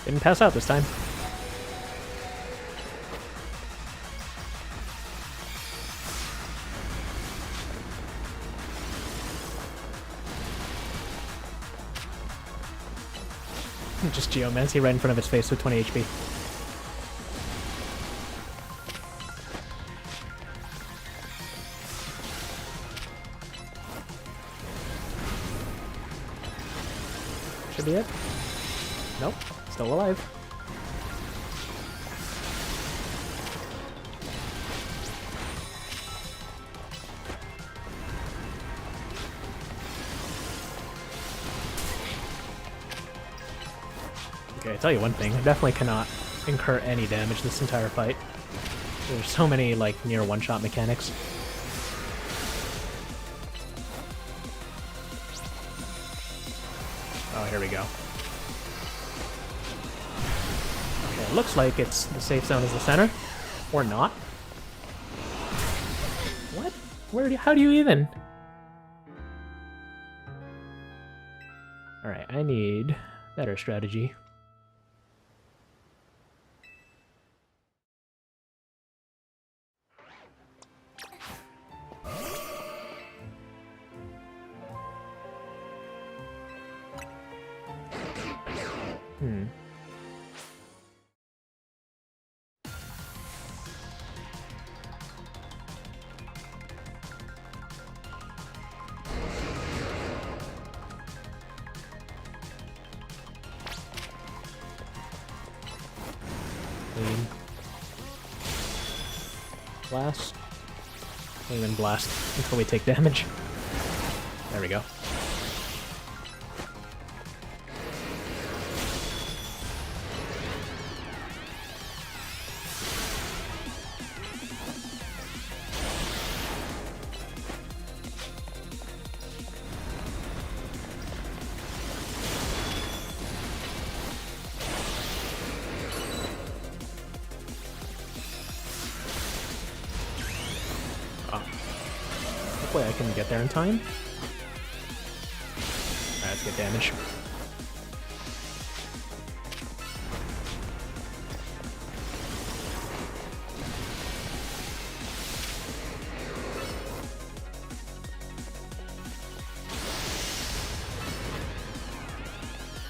Didn't pass out this time. Just Geomancy right in front of his face with 20 HP. Should be it. Nope, still alive. Okay, I tell you one thing, I definitely cannot incur any damage this entire fight. There's so many, like, near one-shot mechanics. Oh, here we go. Okay, it looks like it's the safe zone is the center. Or not. What? How do you even? Alright, I need better strategy. Blast. And then blast until we take damage. There we go. Hopefully I can get there in time. Alright, let's get damage.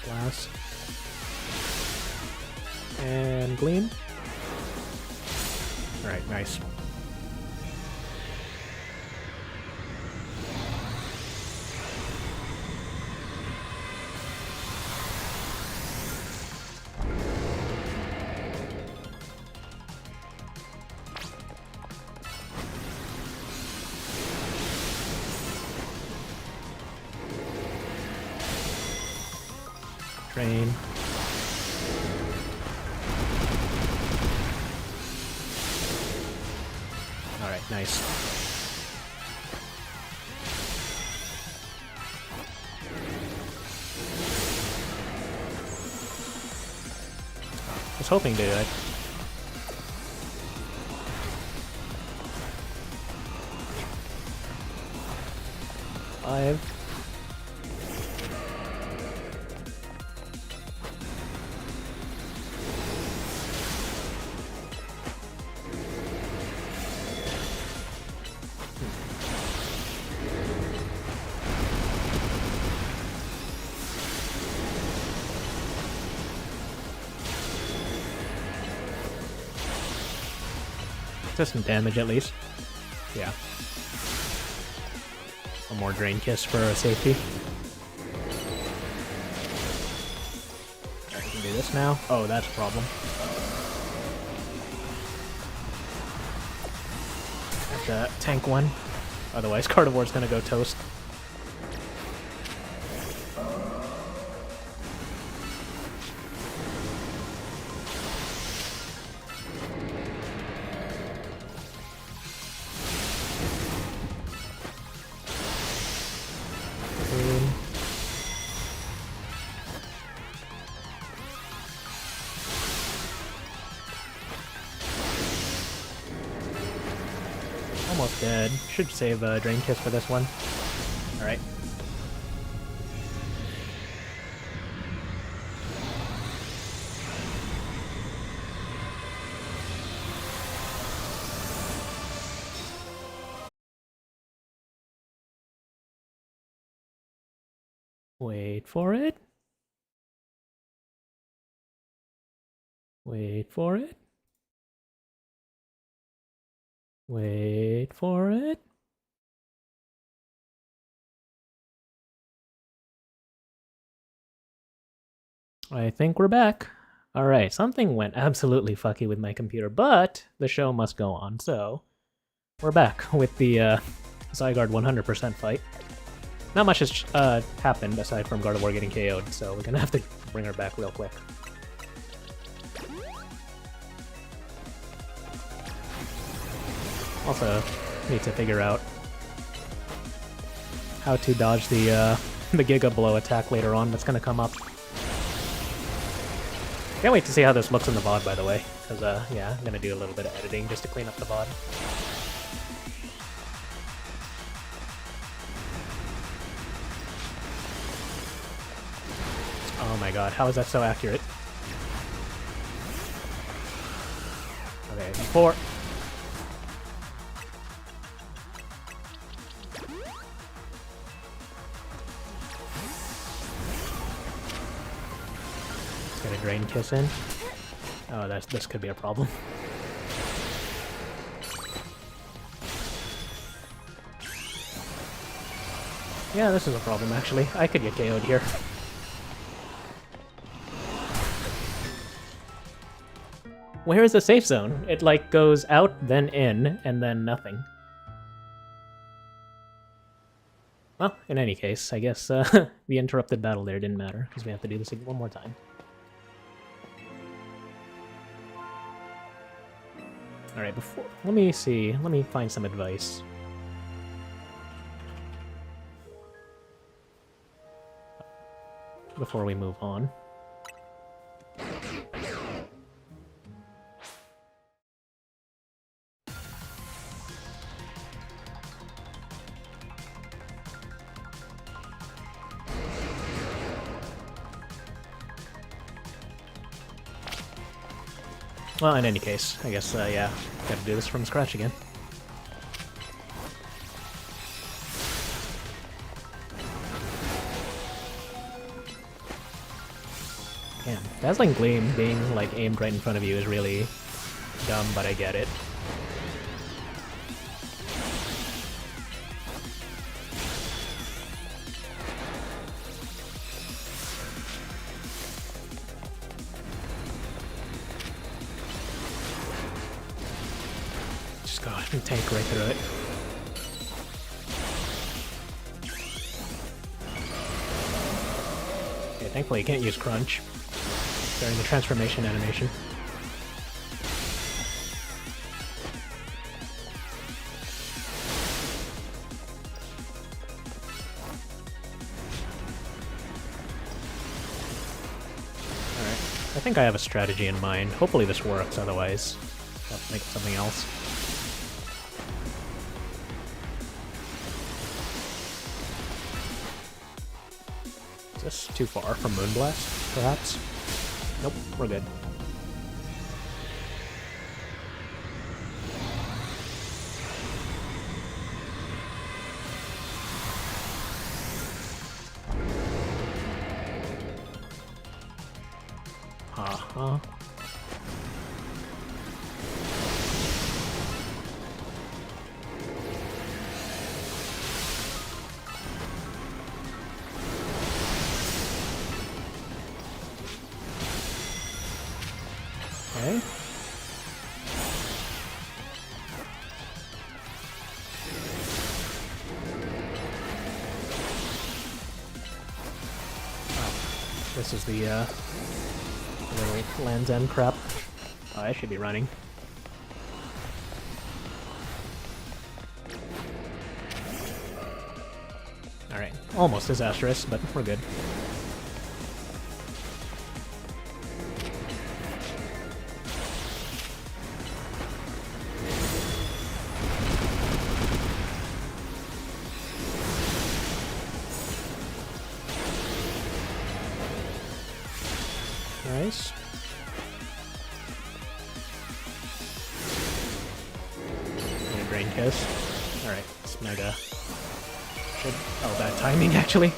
Blast. And Gleam. Alright, nice. Train. Alright, nice. I was hoping to do it. Five. Does some damage at least. Yeah. One more Drain Kiss for safety. Alright, we can do this now. Oh, that's a problem. Have to tank one. Otherwise, Gardevoir's gonna go toast. dead. Should save Drain Kiss for this one. Alright. Wait for it. Wait for it. Wait for it. I think we're back. Alright, something went absolutely fucky with my computer, but the show must go on, so we're back with the Zygarde 100% fight. Not much has happened aside from Gardevoir getting KO'd, so we're gonna have to bring her back real quick. Also, need to figure out how to dodge the Giga Blow attack later on that's gonna come up. Can't wait to see how this looks in the VOD, by the way, because, yeah, I'm gonna do a little bit of editing just to clean up the VOD. Oh my god, how is that so accurate? Okay, 4. Let's get a Drain Kiss in. Oh, this could be a problem. Yeah, this is a problem, actually. I could get KO'd here. Where is the safe zone? It, like, goes out, then in, and then nothing. Well, in any case, I guess the interrupted battle there didn't matter, because we have to do this one more time. Alright, let me find some advice. Before we move on. Well, in any case, I guess, yeah, gotta do this from scratch again. Damn, Dazzling Gleam being, like, aimed right in front of you is really dumb, but I get it. Just go ahead and tank right through it. Okay, thankfully you can't use Crunch during the transformation animation. Alright, I think I have a strategy in mind. Hopefully this works, otherwise I'll think of something else. Is this too far from Moonblast, perhaps? Nope, we're good. Uh-huh. Okay. Oh, this is the little Land's End crap. Oh, I should be running. Alright, almost disastrous, but we're good. Nice. And a Drain Kiss. Alright, it's Mega. Oh, bad timing, actually.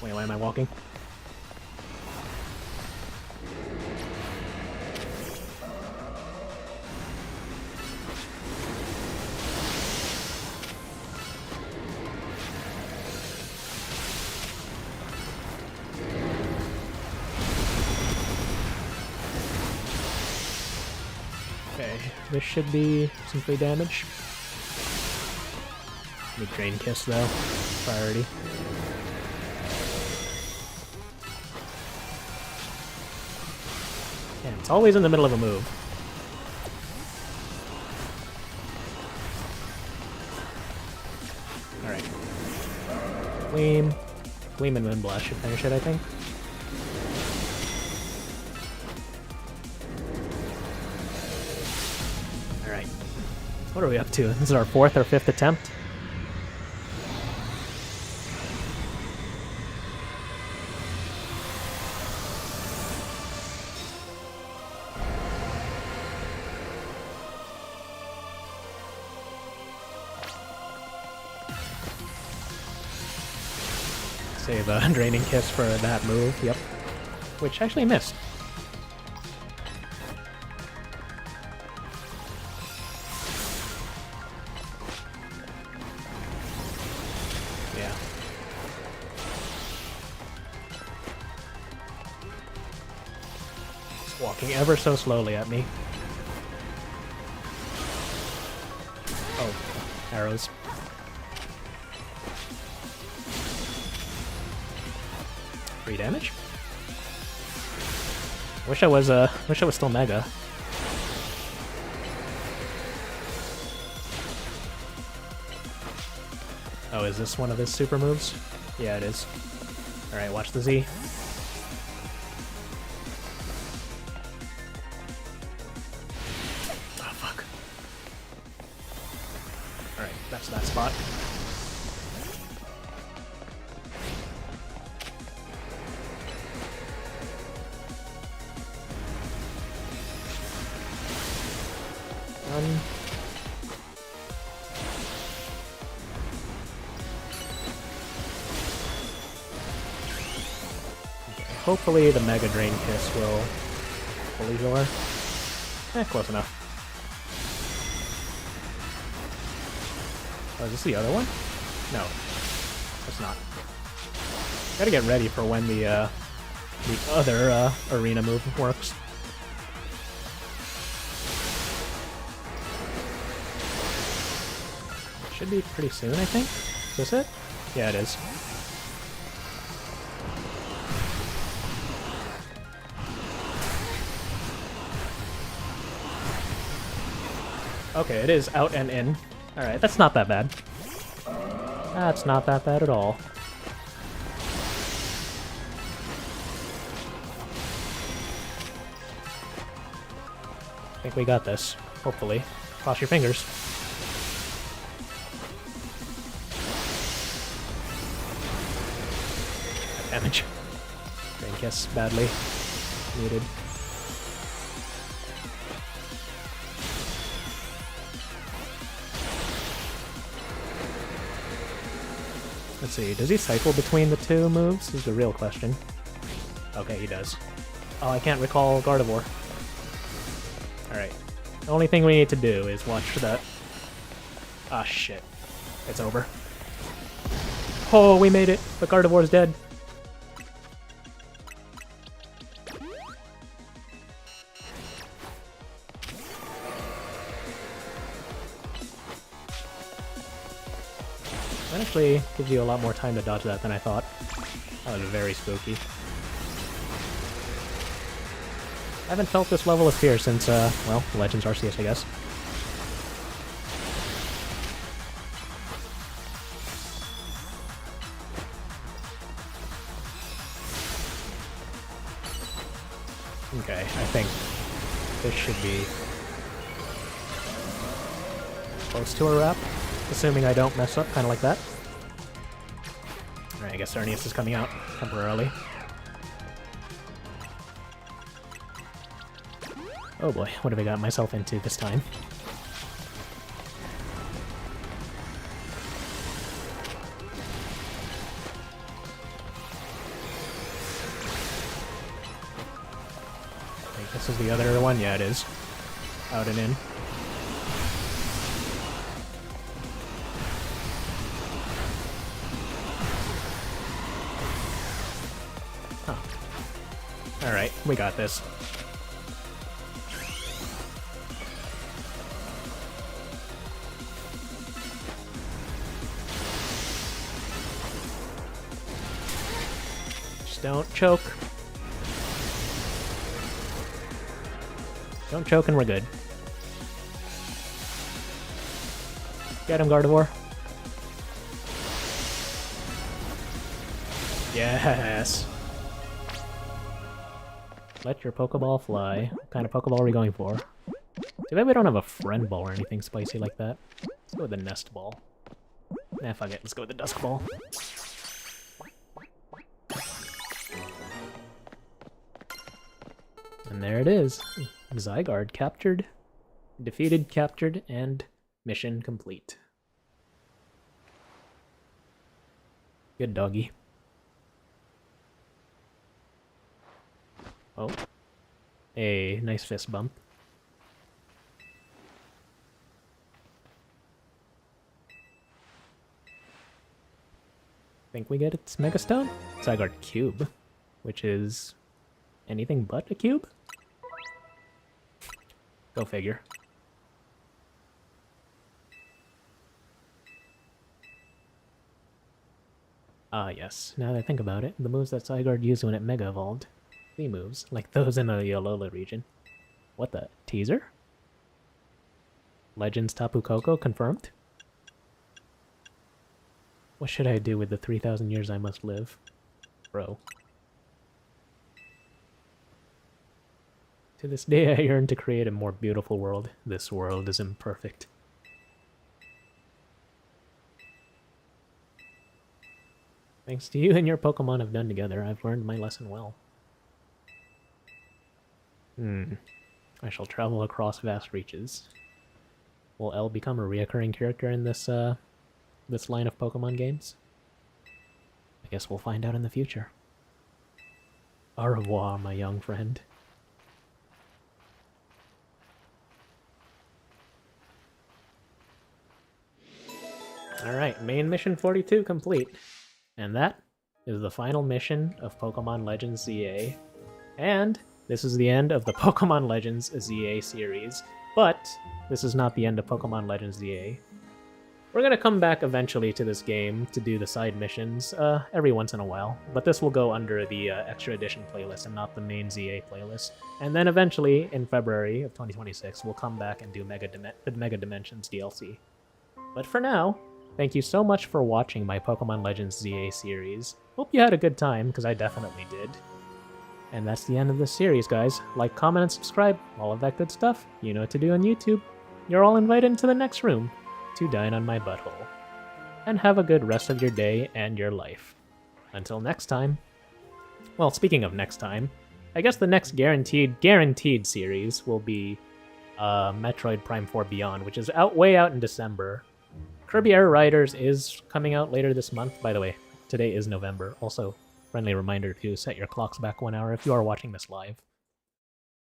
Wait, why am I walking? Okay, this should be some free damage. Need Drain Kiss though. Priority. Yeah, it's always in the middle of a move. Alright. Gleam and Windblast should finish it, I think. Alright. What are we up to? This is our 4th or 5th attempt? Save a Draining Kiss for that move, yep. Which actually missed. Yeah. It's walking ever so slowly at me. Oh, arrows. Free damage? Wish I was still Mega. Oh, is this one of his super moves? Yeah, it is. Alright, watch the Z. Oh, fuck. Alright, that's that spot. Hopefully the Mega Drain Kiss will fully lure. Close enough. Oh, is this the other one? No, it's not. Gotta get ready for when the other arena move works. Should be pretty soon, I think. Is this it? Yeah, it is. Okay, it is out and in. Alright, that's not that bad. That's not that bad at all. I think we got this. Hopefully. Cross your fingers. Damage. Drain Kiss badly needed. Let's see, does he cycle between the two moves? Is the real question. Okay, he does. Oh, I can't recall Gardevoir. Alright. The only thing we need to do is watch that. Ah, shit. It's over. Oh, we made it! But Gardevoir's dead. That actually gives you a lot more time to dodge that than I thought. That was very spooky. I haven't felt this level of fear since, well, Legends Arceus, I guess. Okay, I think this should be close to a wrap, assuming I don't mess up, kind of like that. Alright, I guess Xerneas is coming out temporarily. Oh boy, what have I got myself into this time? Wait, this is the other one? Yeah, it is. Out and in. Huh. Alright, we got this. Don't choke. Don't choke and we're good. Get him, Gardevoir. Yes! Let your Pokeball fly. What kind of Pokeball are we going for? Too bad we don't have a Friend Ball or anything spicy like that. Let's go with the Nest Ball. Nah, fuck it. Let's go with the Dusk Ball. And there it is. Zygarde captured, defeated, captured, and mission complete. Good doggy. Oh. A nice fist bump. Think we get its Mega Stone? Zygarde Cube, which is anything but a cube? Go figure. Ah, yes. Now that I think about it, the moves that Zygarde used when it Mega Evolved. The moves, like those in the Alola region. What the? Teaser? Legends Tapu Koko confirmed? What should I do with the 3,000 years I must live? Bro. To this day, I yearn to create a more beautiful world. This world is imperfect. Thanks to you and your Pokemon have done together, I've learned my lesson well. I shall travel across vast reaches. Will L become a reoccurring character in this, this line of Pokemon games? I guess we'll find out in the future. Au revoir, my young friend. Alright, main mission 42 complete. And that is the final mission of Pokémon Legends Z-A. And this is the end of the Pokémon Legends Z-A series. But this is not the end of Pokémon Legends Z-A. We're gonna come back eventually to this game to do the side missions every once in a while. But this will go under the Extra Edition playlist and not the main Z-A playlist. And then eventually, in February of 2026, we'll come back and do Mega Dimensions DLC. But for now, thank you so much for watching my Pokémon Legends Z-A series. Hope you had a good time, because I definitely did. And that's the end of this series, guys. Like, comment, and subscribe. All of that good stuff. You know what to do on YouTube. You're all invited into the next room to dine on my butthole. And have a good rest of your day and your life. Until next time. Well, speaking of next time, I guess the next guaranteed series will be Metroid Prime 4 Beyond, which is way out in December. Kirby Air Riders is coming out later this month. By the way, today is November. Also, friendly reminder to set your clocks back 1 hour if you are watching this live.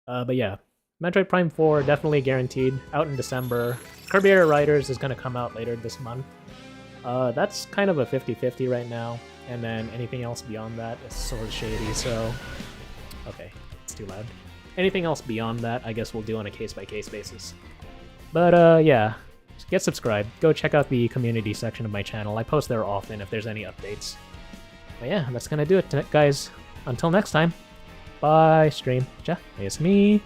But yeah, Metroid Prime 4 definitely guaranteed, out in December. Kirby Air Riders is going to come out later this month. That's kind of a 50-50 right now. And then anything else beyond that is sort of shady, so... Okay, it's too loud. Anything else beyond that, I guess we'll do on a case-by-case basis. But yeah. Get subscribed. Go check out the community section of my channel. I post there often if there's any updates. But yeah, that's gonna do it, guys. Until next time. Bye, stream. Ja, it's me.